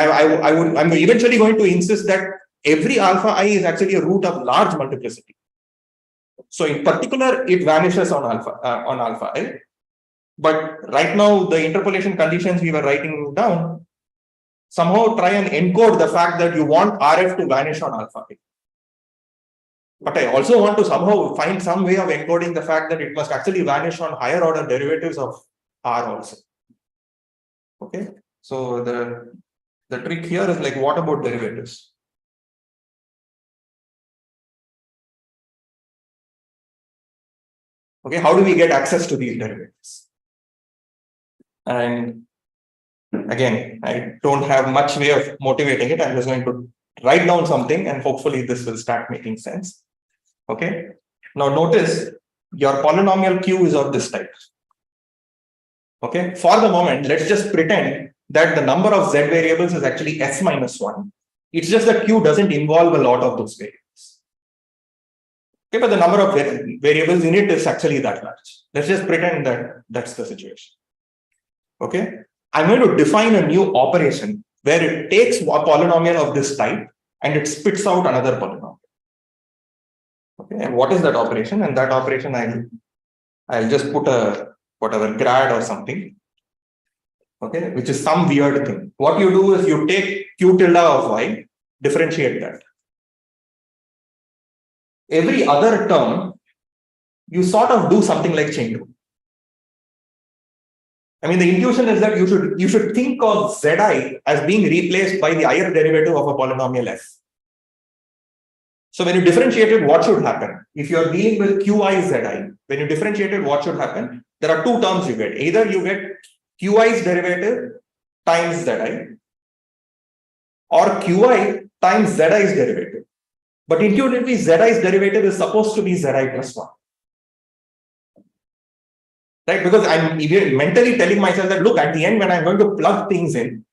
eventually going to insist that every alpha I is actually a root of large multiplicity. So in particular, it vanishes on alpha I. But right now, the interpolation conditions we were writing down somehow try and encode the fact that you want RF to vanish on alpha I. But I also want to somehow find some way of encoding the fact that it must actually vanish on higher order derivatives of R also. Okay. So the trick here is like, what about derivatives? Okay, how do we get access to these derivatives? And again, I don't have much way of motivating it. I'm just going to write down something and hopefully this will start making sense. Okay. Now notice your polynomial Q is of this type. Okay. For the moment, let's just pretend that the number of Z variables is actually S minus 1. It's just that Q doesn't involve a lot of those variables. Okay, but the number of variables in it is actually that large. Let's just pretend that that's the situation. Okay. I'm going to define a new operation where it takes a polynomial of this type and it spits out another polynomial. Okay, and what is that operation? And that operation I'll just put a whatever grad or something. Okay, which is some weird thing. What you do is you take Q tilde of y, differentiate that. every other term, you sort of do something like chain rule. I mean, the intuition is that you should think of Zi as being replaced by the higher derivative of a polynomial f. So when you differentiate it, what should happen? If you are dealing with Qi Zi, when you differentiate it, what should happen? There are two terms you get. Either you get Qi's derivative times Zi, or Qi times Zi's derivative. But intuitively, Zi's derivative is supposed to be Zi plus 1. Right? Because I'm mentally telling myself that, look, at the end, when I'm going to plug things in,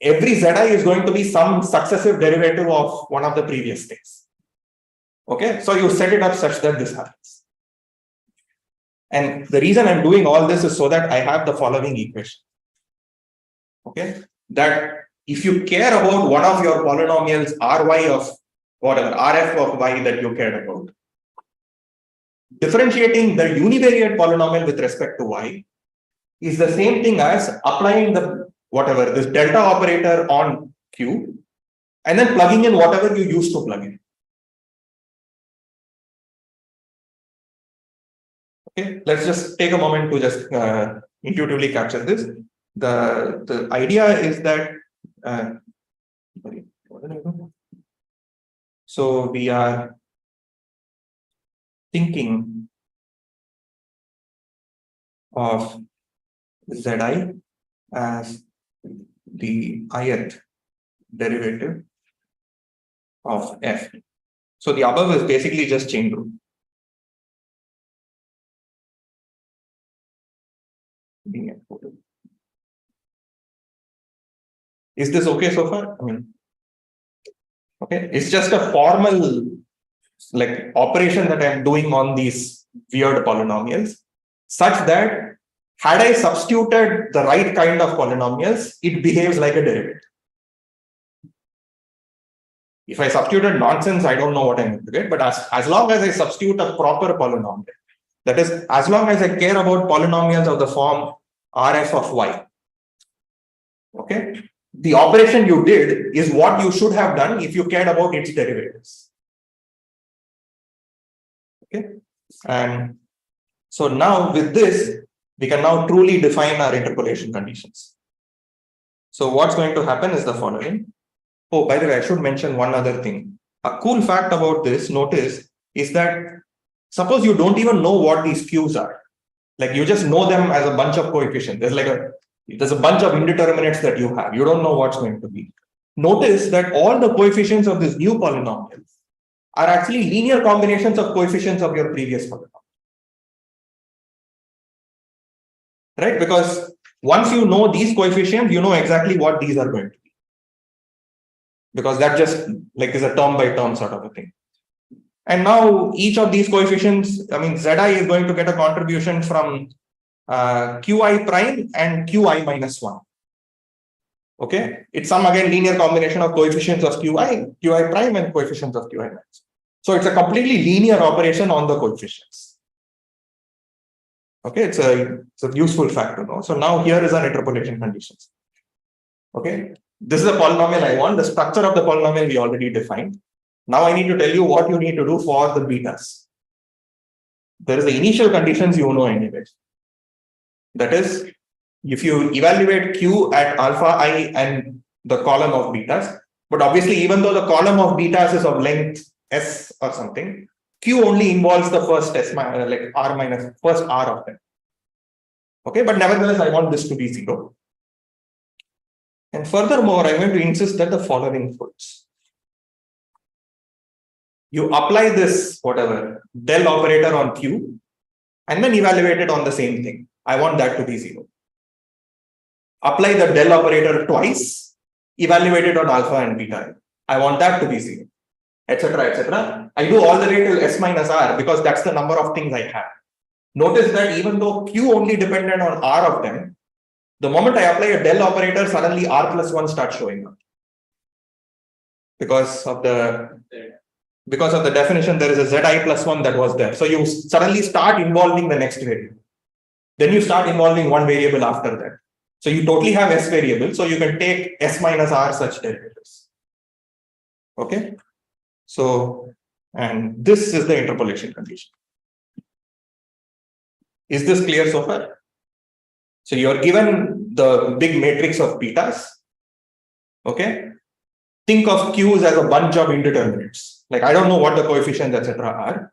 every Zi is going to be some successive derivative of one of the previous things. Okay, so you set it up such that this happens. And the reason I'm doing all this is so that I have the following equation. Okay, that if you care about one of your polynomials, Ry of whatever, Rf of y that you care about, differentiating the univariate polynomial with respect to y is the same thing as applying the whatever, this delta operator on Q, and then plugging in whatever you used to plug in. Okay, let's just take a moment to just intuitively capture this. The idea is that so we are thinking of Zi as the ith derivative of f. So the above is basically just chain rule. Is this okay so far? I mean, okay, it's just a formal like operation that I'm doing on these weird polynomials, such that had I substituted the right kind of polynomials, it behaves like a derivative. If I substituted nonsense, I don't know what I'm going to get, but as long as I substitute a proper polynomial, that is, as long as I care about polynomials of the form Rf of y, okay, the operation you did is what you should have done if you cared about its derivatives. Okay, and so now with this, we can now truly define our interpolation conditions. So what's going to happen is the following. Oh, by the way, I should mention one other thing. A cool fact about this, notice, is that suppose you don't even know what these Qs are. Like you just know them as a bunch of coefficients. There's a bunch of indeterminates that you have. You don't know what's going to be. Notice that all the coefficients of this new polynomial are actually linear combinations of coefficients of your previous polynomial. Right? Because once you know these coefficients, you know exactly what these are going to be. Because that just like is a term by term sort of a thing. And now each of these coefficients, I mean, Zi is going to get a contribution from Qi prime and Qi minus 1. Okay, it's some again linear combination of coefficients of Qi prime and coefficients of Qi minus 1. So it's a completely linear operation on the coefficients. Okay, it's a useful fact to know. So now here is our interpolation conditions. Okay, this is a polynomial I want. The structure of the polynomial we already defined. Now I need to tell you what you need to do for the betas. There is the initial conditions you know anyway. That is, if you evaluate Q at alpha I and the column of betas, but obviously even though the column of betas is of length S or something, Q only involves the first S, like R minus, first R of them. Okay, but nevertheless, I want this to be 0. And furthermore, I'm going to insist that the following holds. You apply this, whatever, del operator on Q, and then evaluate it on the same thing. I want that to be 0. Apply the del operator twice, evaluate it on alpha and beta. I want that to be 0, etc., etc. I do all the way till S minus R because that's the number of things I have. Notice that even though Q only depended on R of them, the moment I apply a del operator, suddenly R plus 1 starts showing up. Because of the definition, there is a Zi plus 1 that was there. So you suddenly start involving the next variable. Then you start involving one variable after that. So you totally have S variables. So you can take S minus R such derivatives. Okay. So And this is the interpolation condition. Is this clear so far? So you're given the big matrix of betas. Okay. Think of Qs as a bunch of indeterminates. Like I don't know what the coefficients, etc. are.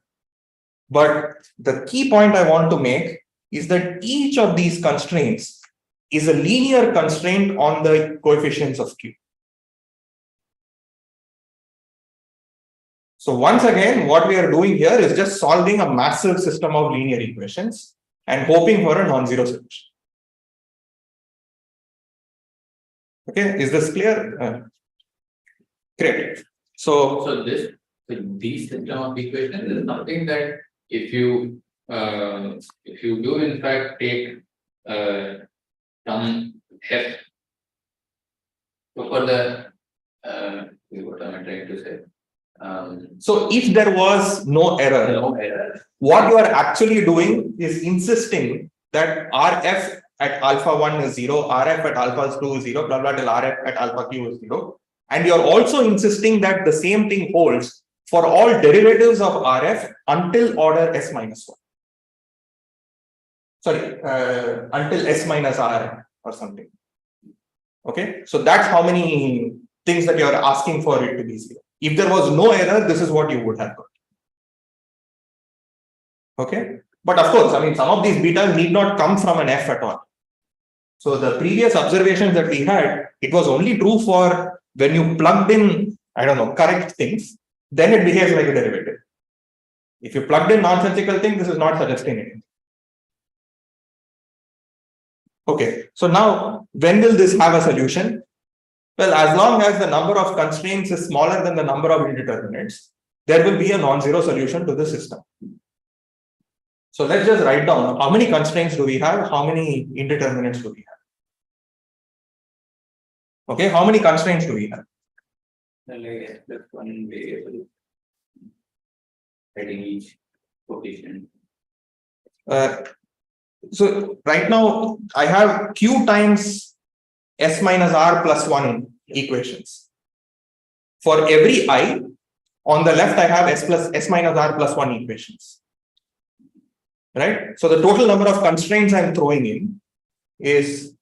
But the key point I want to make is that each of these constraints is a linear constraint on the coefficients of Q. So once again, what we are doing here is just solving a massive system of linear equations and hoping for a non-zero solution. Okay, is this clear? Great. So these system of equations is something that if you do in fact take some f, so for the what am I trying to say? So if there was no error, what you are actually doing is insisting that Rf at alpha 1 is 0, Rf at alpha 2 is 0, blah blah till Rf at alpha q is 0. And you're also insisting that the same thing holds for all derivatives of Rf until order s minus 1. Sorry, until s minus r or something. Okay, so that's how many things that you're asking for it to be 0. If there was no error, this is what you would have got. Okay, but of course, I mean, some of these betas need not come from an f at all. So the previous observations that we had, it was only true for when you plugged in, I don't know, correct things, then it behaves like a derivative. If you plugged in nonsensical things, this is not suggesting anything. Okay, so now when will this have a solution? Well, as long as the number of constraints is smaller than the number of indeterminates, there will be a non-zero solution to the system. So let's just write down how many constraints do we have, how many indeterminates do we have. Okay, how many constraints do we have? Just one variable heading each coefficient. So right now I have Q times s minus r plus 1 equations. For every I, on the left I have s minus r plus 1 equations. Right? So the total number of constraints I'm throwing in is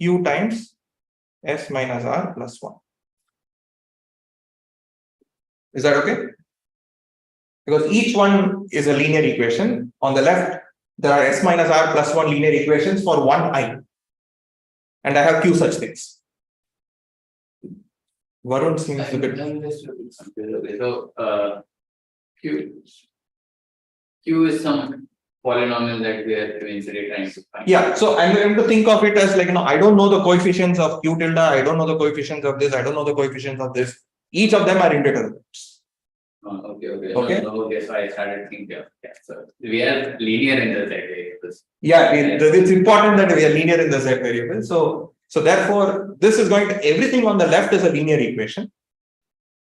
Q times s minus r plus 1. Is that okay? Because each one is a linear equation. On the left, there are s minus r plus 1 linear equations for one I. And I have Q such things. Varun seems a bit. So Q is some polynomial that we are eventually trying to find. Yeah, so I'm going to think of it as like, I don't know the coefficients of Q tilde, I don't know the coefficients of this, I don't know the coefficients of this. Each of them are indeterminates. Okay. Okay. Okay, so I started thinking of so we are linear in the z variables. Yeah, it's important that we are linear in the z variable. So therefore, this is going to, everything on the left is a linear equation.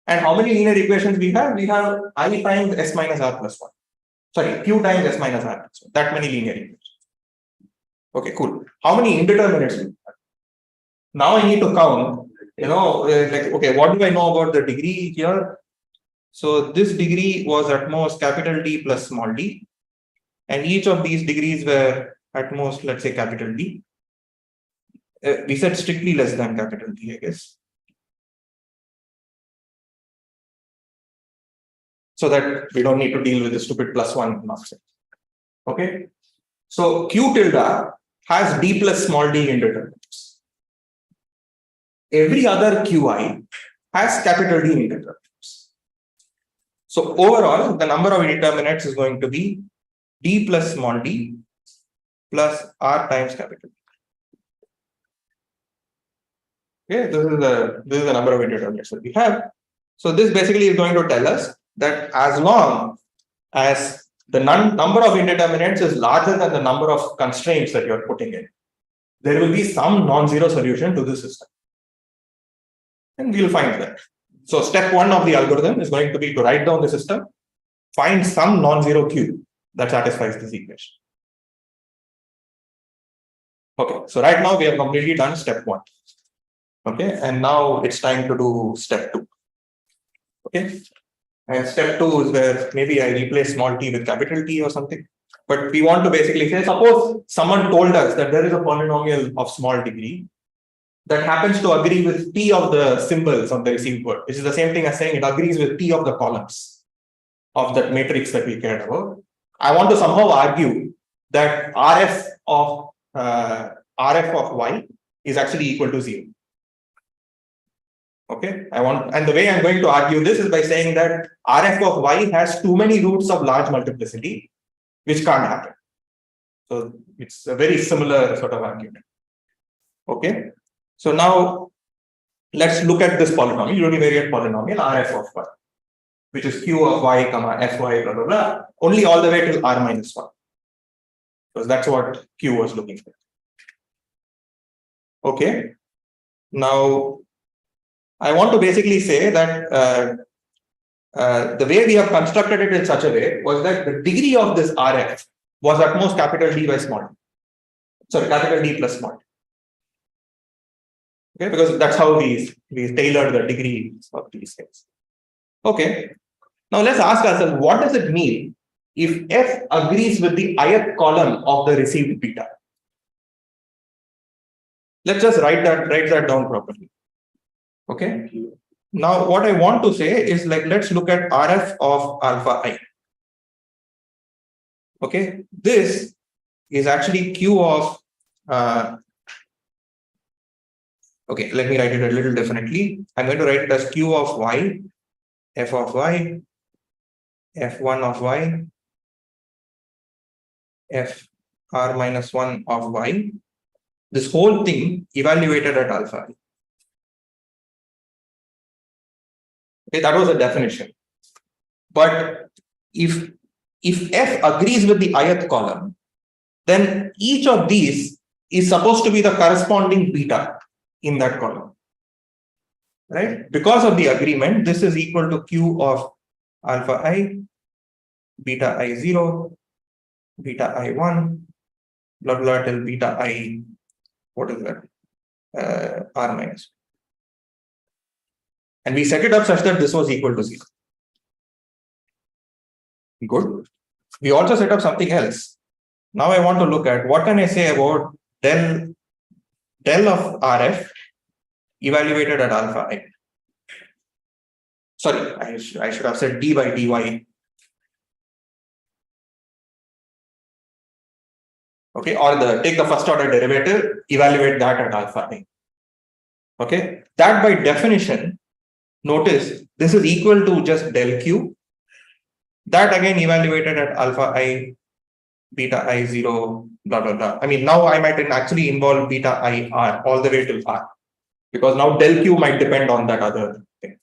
And how many linear equations we have? We have I times s minus r plus 1. Sorry, Q times s minus r plus 1. That many linear equations. Okay, cool. How many indeterminates do we have? Now I need to count, like, okay, what do I know about the degree here? So this degree was at most capital T plus small d. And each of these degrees were at most, let's say, capital D. We said strictly less than capital D, I guess. So that we don't need to deal with the stupid plus 1 nonsense. Okay. So Q tilde has D plus small d indeterminates. Every other Qi has capital D indeterminates. So overall, the number of indeterminates is going to be D plus small d plus R times capital D. Okay, this is the number of indeterminates that we have. So this basically is going to tell us that as long as the number of indeterminates is larger than the number of constraints that you are putting in, there will be some non-zero solution to this system. And we'll find that. So step 1 of the algorithm is going to be to write down the system, find some non-zero Q that satisfies this equation. Okay, so right now we have completely done step 1. Okay, and now it's time to do step 2. Okay, And step 2 is where maybe I replace small t with capital T or something. But we want to basically say, suppose someone told us that there is a polynomial of small degree that happens to agree with t of the symbols of the received word, which is the same thing as saying it agrees with t of the columns of that matrix that we cared about. I want to somehow argue that RF of y is actually equal to 0. Okay, and the way I'm going to argue this is by saying that RF of y has too many roots of large multiplicity, which can't happen. So it's a very similar sort of argument. Okay, so now let's look at this polynomial, univariate polynomial RF of y, which is q of y comma fy blah blah blah, only all the way till r minus 1, because that's what q was looking for. Okay, now I want to basically say that the way we have constructed it in such a way was that the degree of this RF was at most capital D by small t. Sorry, capital D plus small t. Okay, because that's how we tailored the degree of these things. Okay, now let's ask ourselves, what does it mean if f agrees with the ith column of the received beta? Let's just write that down properly. Okay. Now, what I want to say is, like, let's look at RF of alpha I. Okay, this is actually Q of okay, let me write it a little differently. I'm going to write it as Q of y, f of y, f1 of y, f r minus 1 of y. This whole thing evaluated at alpha I. Okay, that was a definition. But if f agrees with the ith column, then each of these is supposed to be the corresponding beta in that column. Right? Because of the agreement, this is equal to q of alpha I, beta I0, beta I1, blah blah till beta I, what is that? R minus. And we set it up such that this was equal to 0. Good. We also set up something else. Now I want to look at what can I say about del of RF evaluated at alpha I. Sorry, I should have said d by dy. Okay, or take the first order derivative, evaluate that at alpha I. Okay, that by definition, notice this is equal to just del q. That again evaluated at alpha I, beta I0, blah blah blah. I mean, now I might actually involve beta I r all the way till r, because now del q might depend on that other thing.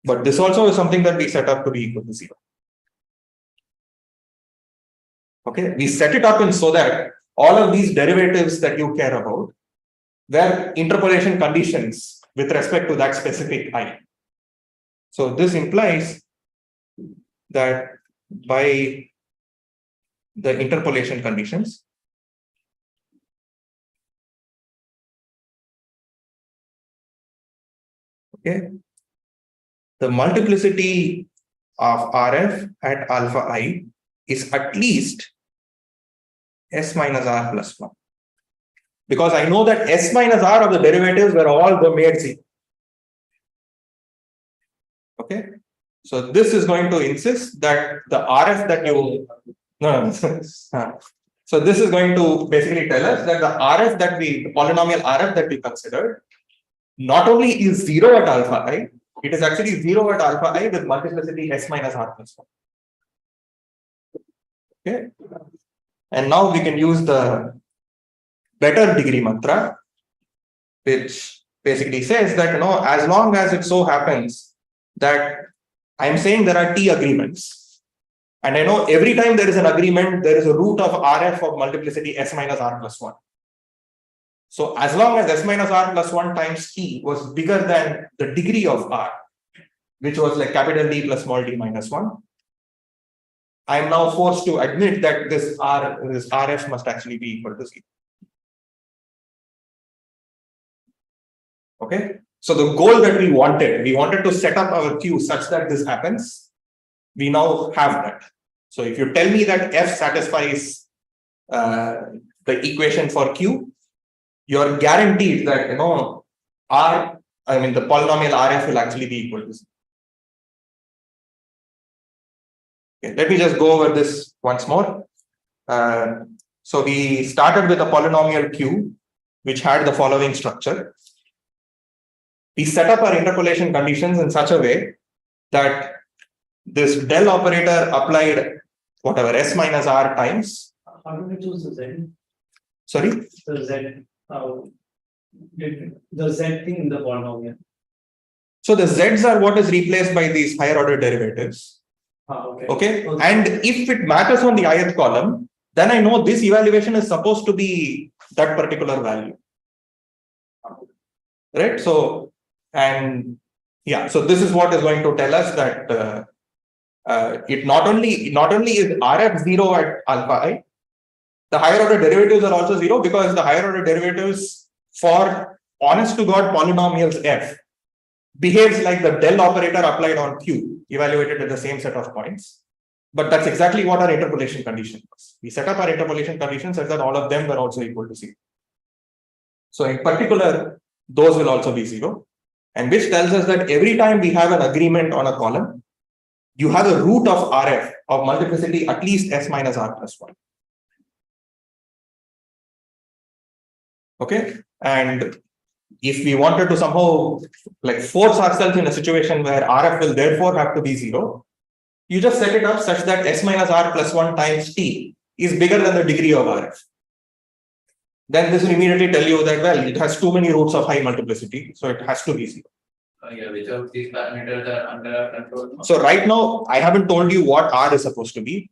But this also is something that we set up to be equal to 0. Okay, we set it up in so that all of these derivatives that you care about were interpolation conditions with respect to that specific I. So this implies that by the interpolation conditions, okay, the multiplicity of RF at alpha I is at least s minus r plus 1. Because I know that s minus r of the derivatives were made 0. Okay, so this is going to insist that the RF that you so this is going to basically tell us that the polynomial RF that we considered not only is 0 at alpha I, it is actually 0 at alpha I with multiplicity s minus r plus 1. Okay, and now we can use the better degree mantra, which basically says that, as long as it so happens that I'm saying there are t agreements, and I know every time there is an agreement, there is a root of RF of multiplicity s minus r plus 1. So as long as s minus r plus 1 times t was bigger than the degree of r, which was like capital D plus small d minus 1, I am now forced to admit that this RF must actually be equal to 0. Okay, so the goal that we wanted to set up our queue such that this happens. we now have that. So if you tell me that F satisfies the equation for Q, you're guaranteed that the polynomial RF will actually be equal to 0. Okay, let me just go over this once more. So we started with a polynomial Q, which had the following structure. We set up our interpolation conditions in such a way that this del operator applied whatever S minus R times. How do we choose the Z? Sorry? The Z. The Z thing in the polynomial. So the Z's are what is replaced by these higher order derivatives. Okay. And if it matters on the ith column, then I know this evaluation is supposed to be that particular value. Right? So, and yeah, so this is what is going to tell us that it not only is RF 0 at alpha I, the higher order derivatives are also 0 because the higher order derivatives for honest to God polynomials F behaves like the del operator applied on Q, evaluated at the same set of points. But that's exactly what our interpolation condition was. We set up our interpolation condition such that all of them were also equal to 0. So in particular, those will also be 0. And which tells us that every time we have an agreement on a column, you have a root of RF of multiplicity at least S minus R plus 1. Okay. And if we wanted to somehow force ourselves in a situation where RF will therefore have to be 0, you just set it up such that S minus R plus 1 times T is bigger than the degree of RF. Then this will immediately tell you that, well, it has too many roots of high multiplicity, so it has to be 0. Yeah, which of these parameters are under our control? So right now, I haven't told you what R is supposed to be.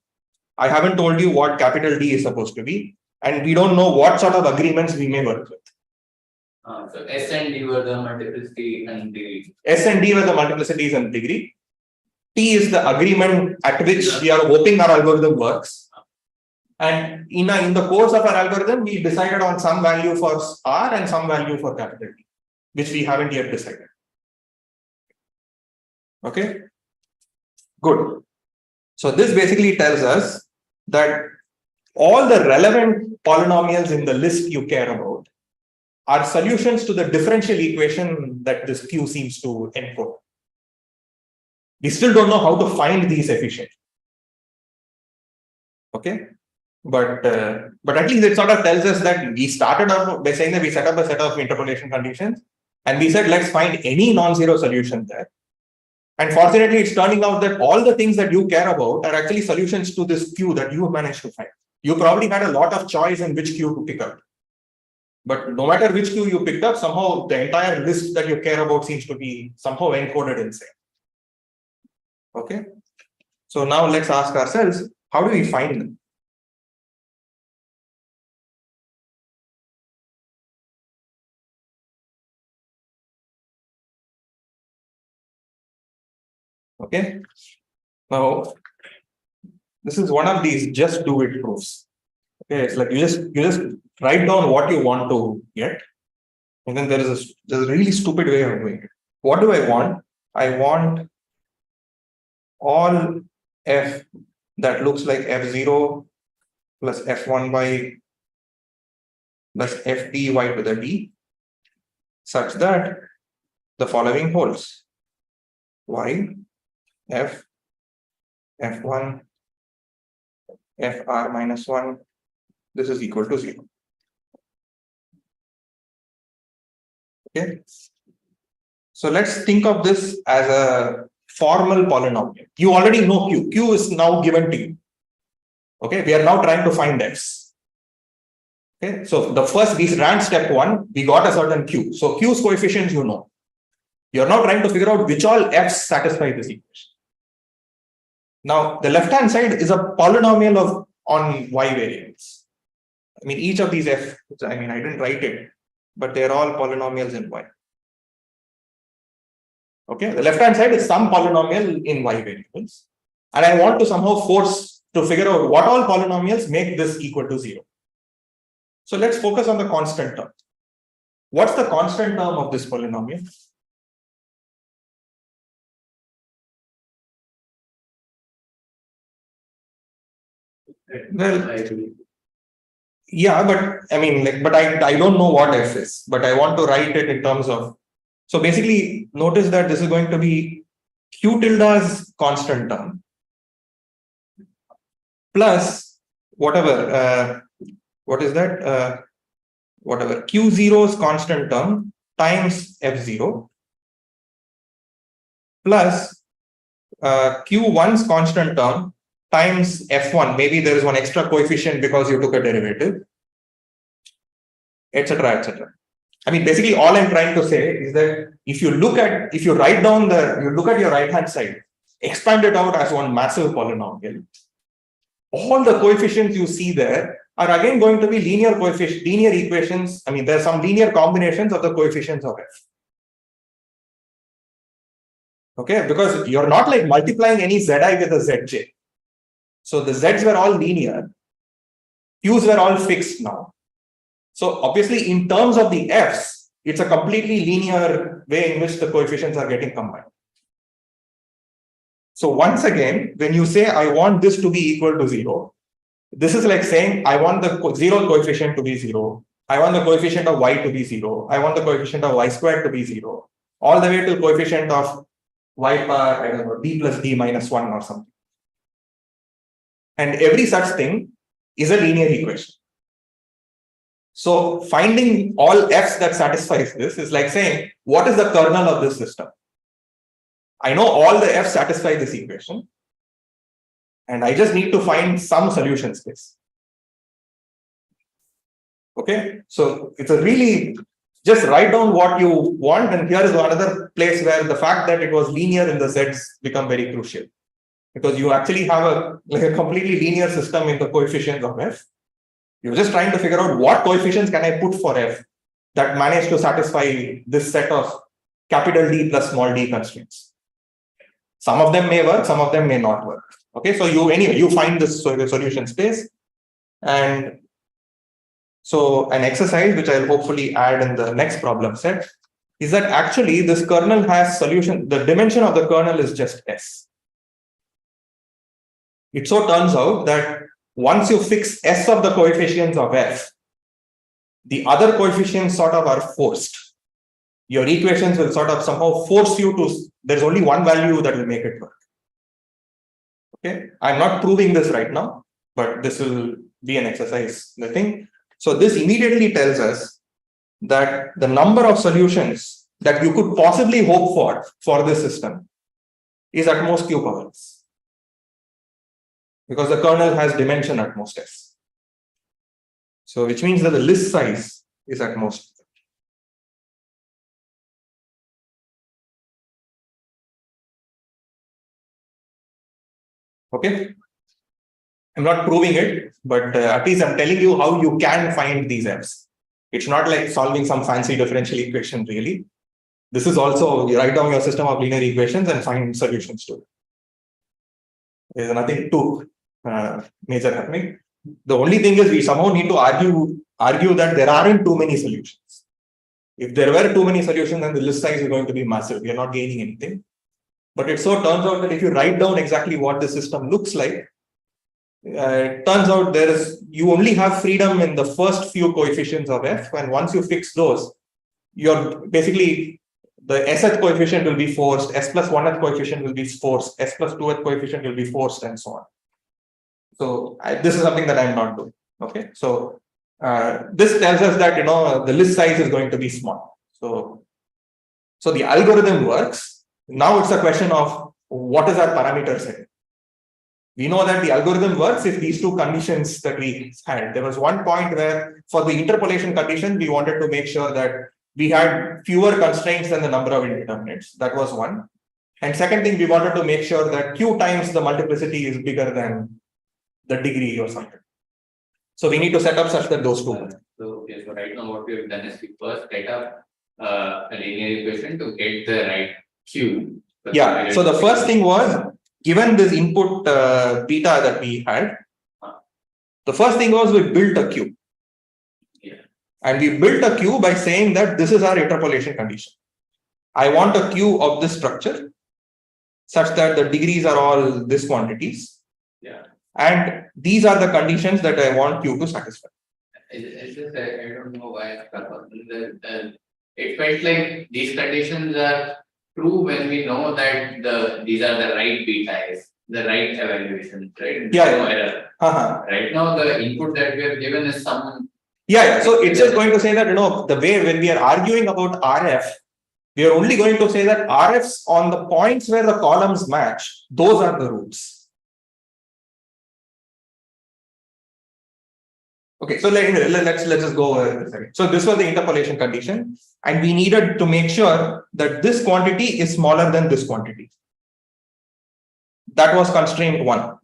I haven't told you what capital D is supposed to be. And we don't know what sort of agreements we may work with. So S and D were the multiplicity and degree. S and D were the multiplicities and degree. T is the agreement at which we are hoping our algorithm works. And in the course of our algorithm, we decided on some value for R and some value for capital D, which we haven't yet decided. Okay, good. So this basically tells us that all the relevant polynomials in the list you care about are solutions to the differential equation that this Q seems to encode. We still don't know how to find these efficiently. Okay, but at least it sort of tells us that we started off by saying that we set up a set of interpolation conditions and we said let's find any non-zero solution there. And fortunately, it's turning out that all the things that you care about are actually solutions to this Q that you have managed to find. You probably had a lot of choice in which Q to pick up. But no matter which Q you picked up, somehow the entire list that you care about seems to be somehow encoded inside. Okay. So now let's ask ourselves, how do we find them? Okay. Now, this is one of these just do it proofs. Okay, it's like you just write down what you want to get, and then there's a really stupid way of doing it. What do I want? I want all F that looks like F0 plus F1y plus Fdy to the D such that the following holds. Y, F, F1, Fr minus 1, this is equal to 0. Okay. So let's think of this as a formal polynomial. You already know Q. Q is now given to you. Okay. We are now trying to find X. Okay. So we ran step 1, we got a certain Q. So Q's coefficients you know. You're now trying to figure out which all F's satisfy this equation. Now, the left-hand side is a polynomial on Y variables. I mean, each of these F, I didn't write it, but they're all polynomials in Y. Okay, the left-hand side is some polynomial in Y variables. And I want to somehow force to figure out what all polynomials make this equal to 0. So let's focus on the constant term. What's the constant term of this polynomial? Well, I agree. yeah, but I mean, like, but I don't know what f is, but I want to write it in terms of. So basically, notice that this is going to be q tilde's constant term plus whatever. What is that? Whatever q0's constant term times f0 plus q1's constant term times f1. Maybe there is one extra coefficient because you took a derivative, etc., etc. I mean, basically, all I'm trying to say is that if you write down you look at your right hand side, expand it out as one massive polynomial. All the coefficients you see there are again going to be linear equations. I mean, there are some linear combinations of the coefficients of f. Okay, because you're not like multiplying any zi with a zj. So the z's were all linear, q's were all fixed now. So obviously, in terms of the f's, it's a completely linear way in which the coefficients are getting combined. So once again, when you say I want this to be equal to 0, this is like saying I want the zero coefficient to be 0. I want the coefficient of y to be 0. I want the coefficient of y squared to be 0. All the way to the coefficient of y power, I don't know, d plus d minus 1 or something. And every such thing is a linear equation. So finding all f's that satisfies this is like saying, what is the kernel of this system? I know all the f's satisfy this equation, and I just need to find some solution space. Okay, so it's a really, just write down what you want, and here is another place where the fact that it was linear in the sets become very crucial, because you actually have a completely linear system in the coefficients of f. You're just trying to figure out what coefficients can I put for f that manage to satisfy this set of capital D plus small d constraints. Some of them may work, some of them may not work. Okay, so you find this solution space, and so an exercise which I'll hopefully add in the next problem set is that actually this kernel has solution. The dimension of the kernel is just S. It so turns out that once you fix S of the coefficients of f, the other coefficients sort of are forced. Your equations will sort of somehow force you to, there's only one value that will make it work. Okay, I'm not proving this right now, but this will be an exercise, I think. So this immediately tells us that the number of solutions that you could possibly hope for this system is at most q power s, because the kernel has dimension at most s. So which means that the list size is at most. Okay, I'm not proving it, but at least I'm telling you how you can find these f's. It's not like solving some fancy differential equation, really. This is also, you write down your system of linear equations and find solutions to it. There's nothing too major happening. The only thing is we somehow need to argue that there aren't too many solutions. If there were too many solutions, then the list size is going to be massive. We are not gaining anything. But it so turns out that if you write down exactly what the system looks like, it turns out you only have freedom in the first few coefficients of f, and once you fix those, you're basically, the sth coefficient will be forced, s plus 1th coefficient will be forced, s plus 2th coefficient will be forced, and so on. So this is something that I'm not doing. Okay, so this tells us that the list size is going to be small. So the algorithm works. Now it's a question of what is our parameter set. We know that the algorithm works if these two conditions that we had. There was one point where for the interpolation condition, we wanted to make sure that we had fewer constraints than the number of indeterminates. That was one. And second thing, we wanted to make sure that q times the multiplicity is bigger than the degree or something. So we need to set up such that those two. So right now what we have done is we first set up a linear equation to get the right q. Yeah. So the first thing was, given this input beta that we had, the first thing was we built a q. Yeah. And we built a q by saying that this is our interpolation condition. I want a q of this structure such that the degrees are all this quantities. Yeah. And these are the conditions that I want you to satisfy. It's just, I don't know why it felt like these conditions are true when we know that these are the right betas, the right evaluation, right? Yeah, No yeah. error. Right now, the input that we have given is some. Yeah. So it's just going to say that, the way when we are arguing about RF, we are only going to say that RFs on the points where the columns match, those are the roots. Okay, so let's just go over a second. So this was the interpolation condition, and we needed to make sure that this quantity is smaller than this quantity. That was constraint 1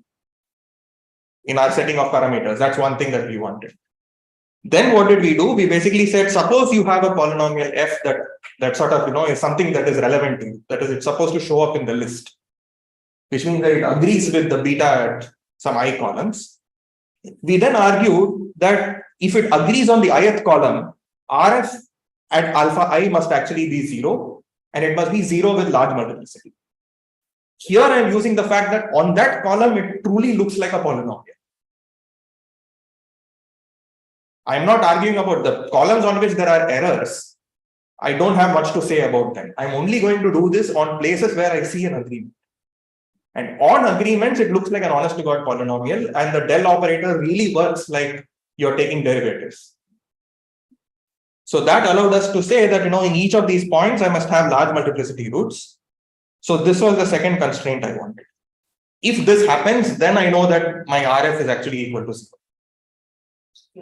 in our setting of parameters. That's one thing that we wanted. Then what did we do? We basically said, suppose you have a polynomial f that sort of is something that is relevant to you. That is, it's supposed to show up in the list, which means that it agrees with the beta at some I columns. We then argued that if it agrees on the ith column, RF at alpha I must actually be 0, and it must be 0 with large multiplicity. Here I am using the fact that on that column it truly looks like a polynomial. I am not arguing about the columns on which there are errors. I don't have much to say about them. I'm only going to do this on places where I see an agreement. And on agreements, it looks like an honest to God polynomial, and the del operator really works like you're taking derivatives. So that allowed us to say that, in each of these points, I must have large multiplicity roots. So this was the second constraint I wanted. If this happens, then I know that my RF is actually equal to 0.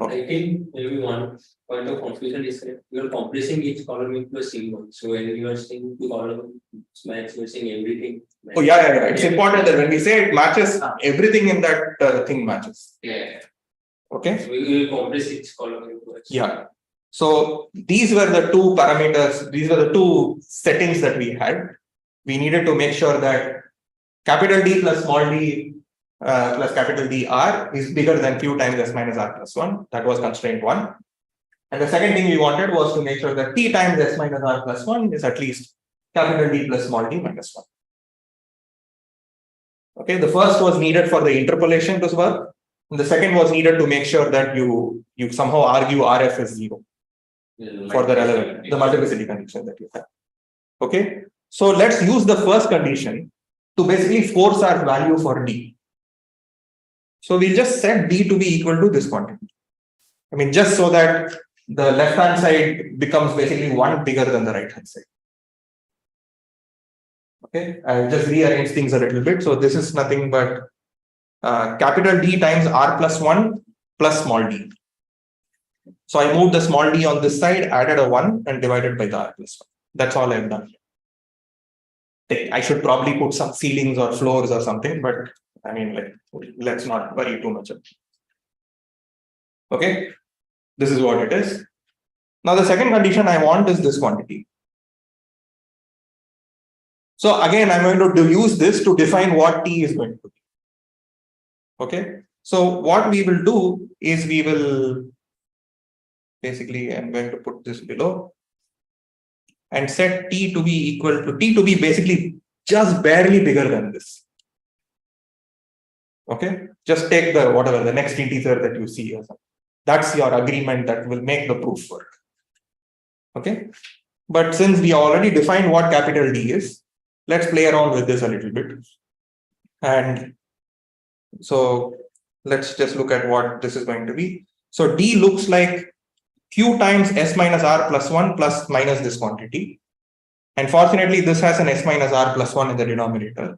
I think maybe one point of confusion is that you are compressing each column into a single. So when you are saying two columns match, you are saying everything. Oh, yeah. It's important that when we say it matches, everything in that thing matches. Yeah. Okay. So we will compress each column into a Yeah. So these were the two parameters, these were the two settings that we had. We needed to make sure that capital D plus small d plus capital D R is bigger than Q times S minus R plus 1. That was constraint 1. And the second thing we wanted was to make sure that T times S minus R plus 1 is at least capital D plus small d minus 1. Okay, the first was needed for the interpolation to work. And the second was needed to make sure that you somehow argue RF is 0 for the relevant, the multiplicity condition that you have. Okay, so let's use the first condition to basically force our value for D. So we'll just set D to be equal to this quantity. I mean, just so that the left hand side becomes basically 1 bigger than the right hand side. Okay, I'll just rearrange things a little bit. So this is nothing but capital D times R plus 1 plus small d. So I moved the small d on this side, added a 1 and divided by the R plus 1. That's all I've done. I should probably put some ceilings or floors or something, but I mean, let's not worry too much. Okay, this is what it is. Now the second condition I want is this quantity. So again, I'm going to use this to define what T is going to be. Okay, so what we will do is we will basically, I'm going to put this below and set T to be equal to T to be basically just barely bigger than this. Okay, just take the whatever the next integer that you see or something. That's your agreement that will make the proof work. Okay, but since we already defined what capital D is, let's play around with this a little bit. And so let's just look at what this is going to be. So D looks like Q times S minus R plus 1 plus minus this quantity. And fortunately, this has an S minus R plus 1 in the denominator.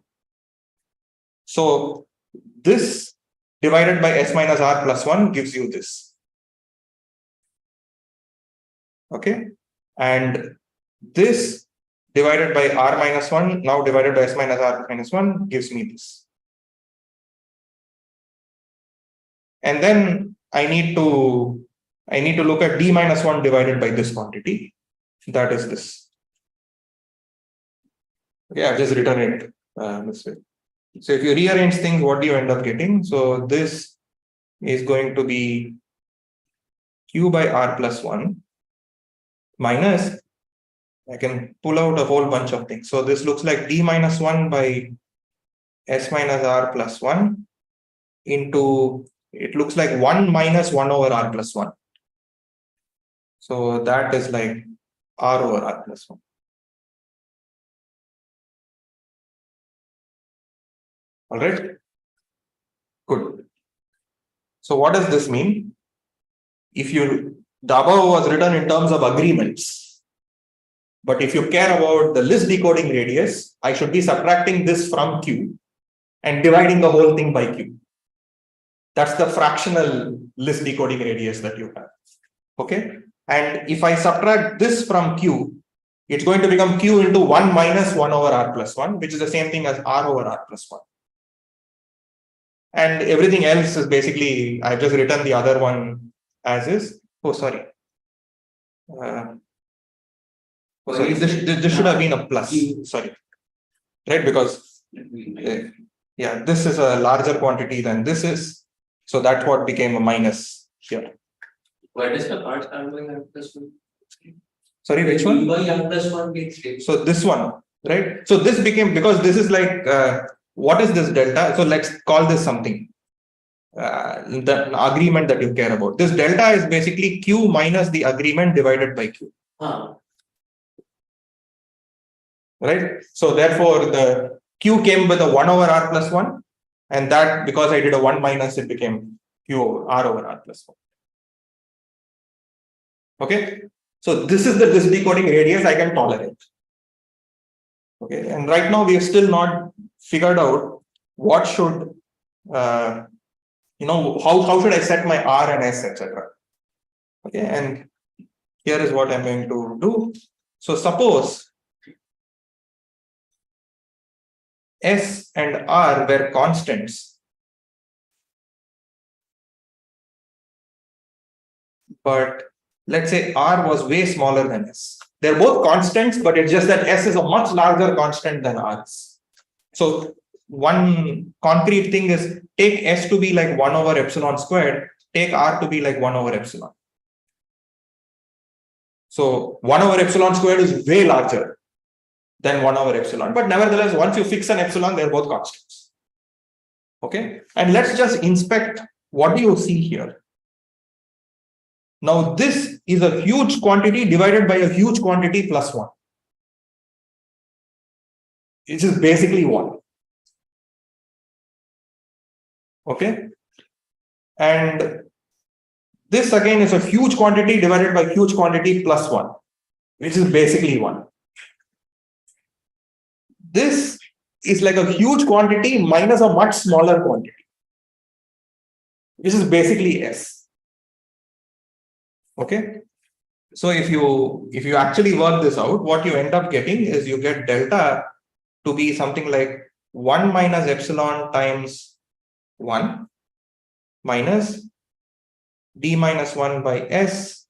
So this divided by S minus R plus 1 gives you this. Okay, and this divided by R minus 1 now divided by S minus R minus 1 gives me this. And then I need to look at D minus 1 divided by this quantity. That is this. Okay, I've just written it this way. So if you rearrange things, what do you end up getting? So this is going to be Q by R plus 1 minus, I can pull out a whole bunch of things. So this looks like D minus 1 by S minus R plus 1 into, it looks like 1 minus 1 over r plus 1. So that is like r over r plus 1. All right. Good. So what does this mean? If you, the above was written in terms of agreements. But if you care about the list decoding radius, I should be subtracting this from Q and dividing the whole thing by Q. That's the fractional list decoding radius that you have. Okay. And if I subtract this from Q, it's going to become Q into 1 minus 1 over r plus 1, which is the same thing as r over r plus 1. And everything else is basically, I've just written the other one as is. Oh, sorry. Sorry, this should have been a plus. Sorry. Right, because yeah, this is a larger quantity than this is. So that's what became a minus here. Why does the part start going r plus 1? Sorry, which one? Why r plus 1 gets saved? So this one, right? So this became, because this is like, what is this delta? So let's call this something. The agreement that you care about. This delta is basically Q minus the agreement divided by Q. Right? So therefore the Q came with a 1 over r plus 1. And that, because I did a 1 minus, it became Q over r over r plus 1. Okay. So this is the list decoding radius I can tolerate. Okay. And right now we have still not figured out what should, how should I set my R and S, etc. Okay. And here is what I'm going to do. So suppose S and R were constants, but let's say R was way smaller than S. They're both constants, but it's just that S is a much larger constant than R. So one concrete thing is take S to be like 1 over epsilon squared, take R to be like 1 over epsilon. So 1 over epsilon squared is way larger than 1 over epsilon. But nevertheless, once you fix an epsilon, they're both constants. Okay. And let's just inspect what do you see here. Now, this is a huge quantity divided by a huge quantity plus 1. Which is basically 1. Okay. And this again is a huge quantity divided by huge quantity plus 1, which is basically 1. This is like a huge quantity minus a much smaller quantity, which is basically S. Okay. So if you actually work this out, what you end up getting is you get delta to be something like 1 minus epsilon times 1 minus d minus 1 by S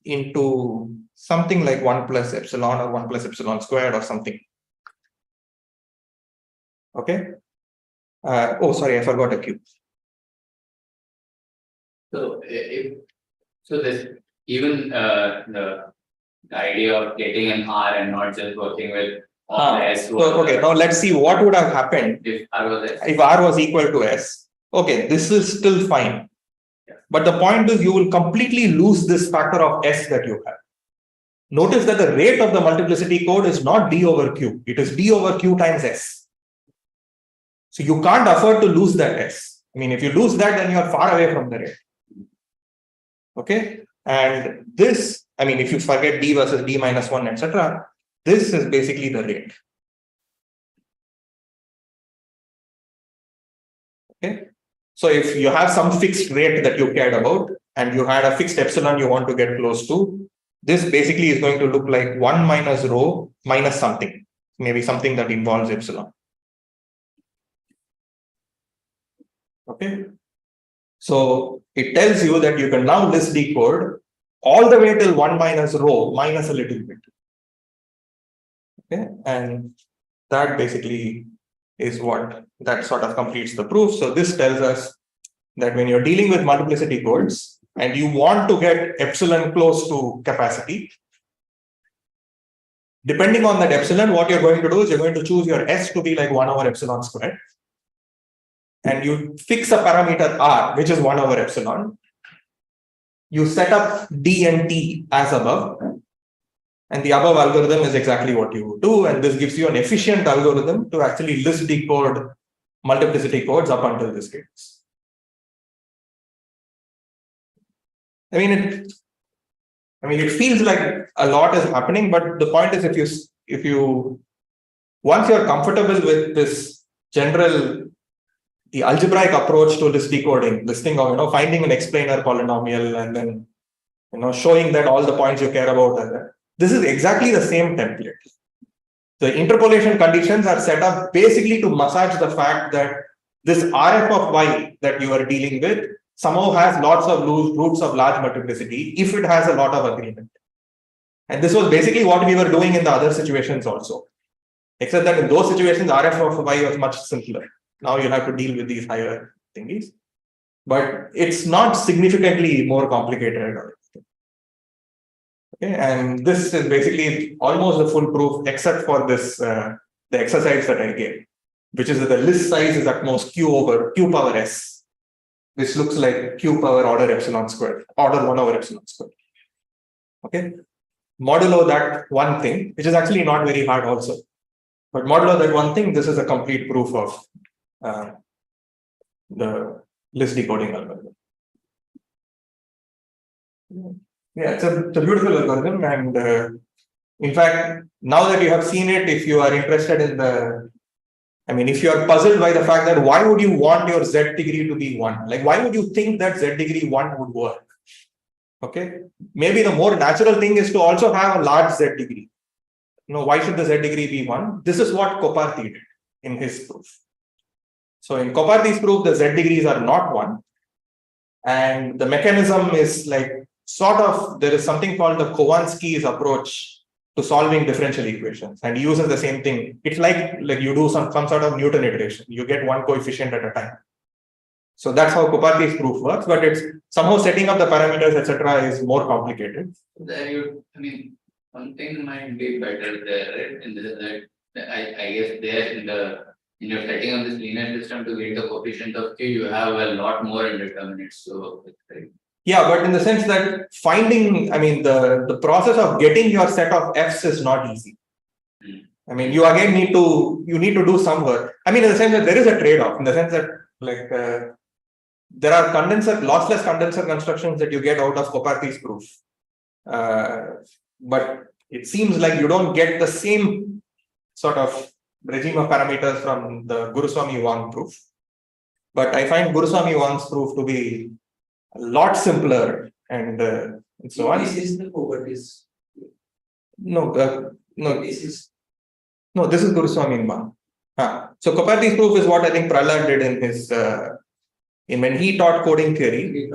into something like 1 plus epsilon or 1 plus epsilon squared or something. Okay. Oh, sorry, I forgot a cube. So this even the idea of getting an R and not just working with all S. So okay, now let's see what would have happened if R was S. If R was equal to S. Okay, this is still fine. Yeah. But the point is you will completely lose this factor of S that you have. Notice that the rate of the multiplicity code is not D over Q. It is D over Q times S. So you can't afford to lose that S. I mean, if you lose that, then you are far away from the rate. Okay. And this, I mean, if you forget D versus D minus 1, etc., this is basically the rate. Okay. So if you have some fixed rate that you cared about and you had a fixed epsilon you want to get close to, this basically is going to look like 1 minus rho minus something, maybe something that involves epsilon. Okay. So it tells you that you can now list decode all the way till 1 minus rho minus a little bit. Okay. And that basically is what that sort of completes the proof. So this tells us that when you're dealing with multiplicity codes and you want to get epsilon close to capacity, depending on that epsilon, what you're going to do is you're going to choose your S to be like 1 over epsilon squared. and you fix a parameter R, which is 1 over epsilon. You set up D and T as above. And the above algorithm is exactly what you do. And this gives you an efficient algorithm to actually list decode multiplicity codes up until this case. I mean, it feels like a lot is happening, but the point is once you're comfortable with this the algebraic approach to list decoding, this thing of finding an explainer polynomial and then showing that all the points you care about are there. This is exactly the same template. The interpolation conditions are set up basically to massage the fact that this RF of y that you are dealing with somehow has lots of roots of large multiplicity if it has a lot of agreement. And this was basically what we were doing in the other situations also. Except that in those situations, RF of y was much simpler. Now you have to deal with these higher thingies. But it's not significantly more complicated. Okay, and this is basically almost the full proof, except for this the exercise that I gave, which is that the list size is at most q power s. This looks like q power order epsilon squared, order 1 over epsilon squared. Okay, modulo that one thing, which is actually not very hard also. But modulo that one thing, this is a complete proof of the list decoding algorithm. Yeah, it's a beautiful algorithm, and in fact, now that you have seen it, if you are interested in if you are puzzled by the fact that why would you want your z degree to be 1? Like, why would you think that z degree 1 would work? Okay, maybe the more natural thing is to also have a large z degree. Why should the z degree be 1? This is what Koparthi did in his proof. So in Koparthi's proof, the z degrees are not 1, and the mechanism is like there is something called the Kovansky's approach to solving differential equations, and he uses the same thing. It's like you do some sort of Newton iteration. You get one coefficient at a time. So that's how Koparthi's proof works, but it's somehow setting up the parameters, etc., is more complicated. There one thing might be better there, right? In that, I guess there in your setting of this linear system to get the coefficient of q, you have a lot more indeterminates. So yeah, but in the sense that finding, the process of getting your set of f's is not easy. You again need to do some work. In the sense that there is a trade-off, in the sense that there are lossless condenser constructions that you get out of Koparthi's proof. But it seems like you don't get the same sort of regime of parameters from the Guruswami-Wang proof. But I find Guruswami-Wang's proof to be a lot simpler and so on. This is the Koparthi's. No, this is Guruswami-Wang. So Koparthi's proof is what I think Prahlad did in his when he taught coding theory.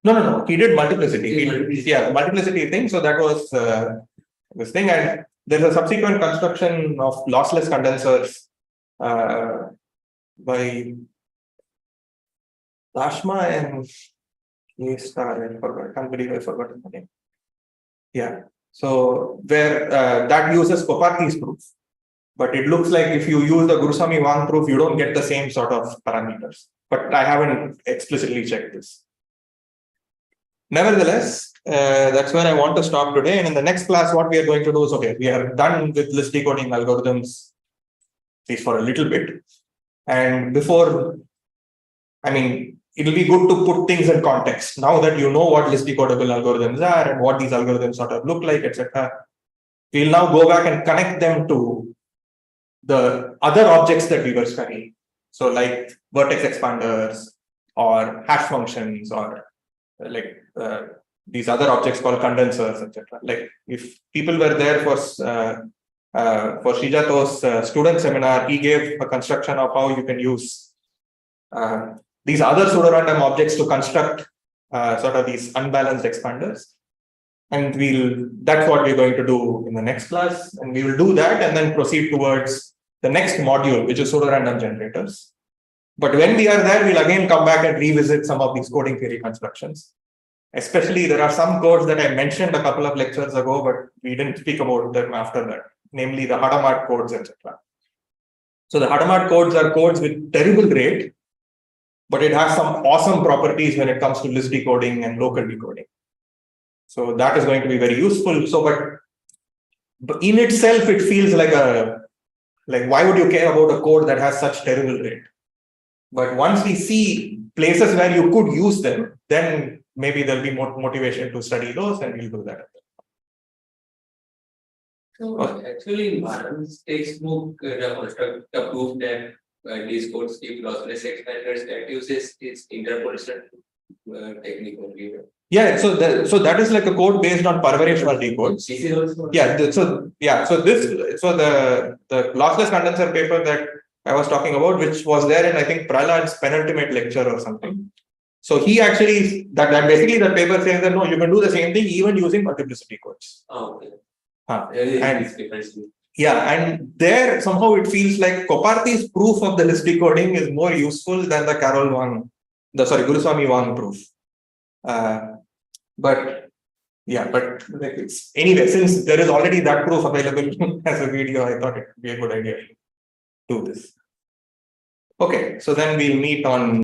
No. He did multiplicity. Multiplicity thing. So that was this thing, and there's a subsequent construction of lossless condensers by Lashma and K star. I can't believe I forgot the name. Yeah. So where that uses Koparthi's proof, but it looks like if you use the Guruswami-Wang proof, you don't get the same sort of parameters. But I haven't explicitly checked this. Nevertheless, that's where I want to stop today. And in the next class, what we are going to do is, okay, we are done with list decoding algorithms, at least for a little bit. And before, it'll be good to put things in context. Now that you know what list decodable algorithms are and what these algorithms sort of look like, etc., we'll now go back and connect them to the other objects that we were studying. So like vertex expanders or hash functions or these other objects called condensers, etc. Like if people were there for Srijato's student seminar, he gave a construction of how you can use these other pseudorandom objects to construct sort of these unbalanced expanders. And that's what we're going to do in the next class. And we will do that and then proceed towards the next module, which is pseudorandom generators. But when we are there, we'll again come back and revisit some of these coding theory constructions. Especially, there are some codes that I mentioned a couple of lectures ago, but we didn't speak about them after that, namely the Hadamard codes, etc. So the Hadamard codes are codes with terrible rate, but it has some awesome properties when it comes to list decoding and local decoding. So that is going to be very useful. So, but in itself, it feels like why would you care about a code that has such terrible rate? But once we see places where you could use them, then maybe there'll be more motivation to study those, and we'll do that. So actually, in Bharat's textbook, the constructor proof that these codes keep lossless expanders that uses this interpolation technique only. Yeah, so that is like a code based on Parvaresh codes. This is also So the lossless condenser paper that I was talking about, which was there in I think Prahlad's penultimate lecture or something. So he actually that basically the paper says that no, you can do the same thing even using multiplicity codes. Oh, okay. And and there somehow it feels like Koparti's proof of the list decoding is more useful than the Guruswami-Wang proof. But like anyway, since there is already that proof available as a video, I thought it would be a good idea to do this. Okay, so then we'll meet on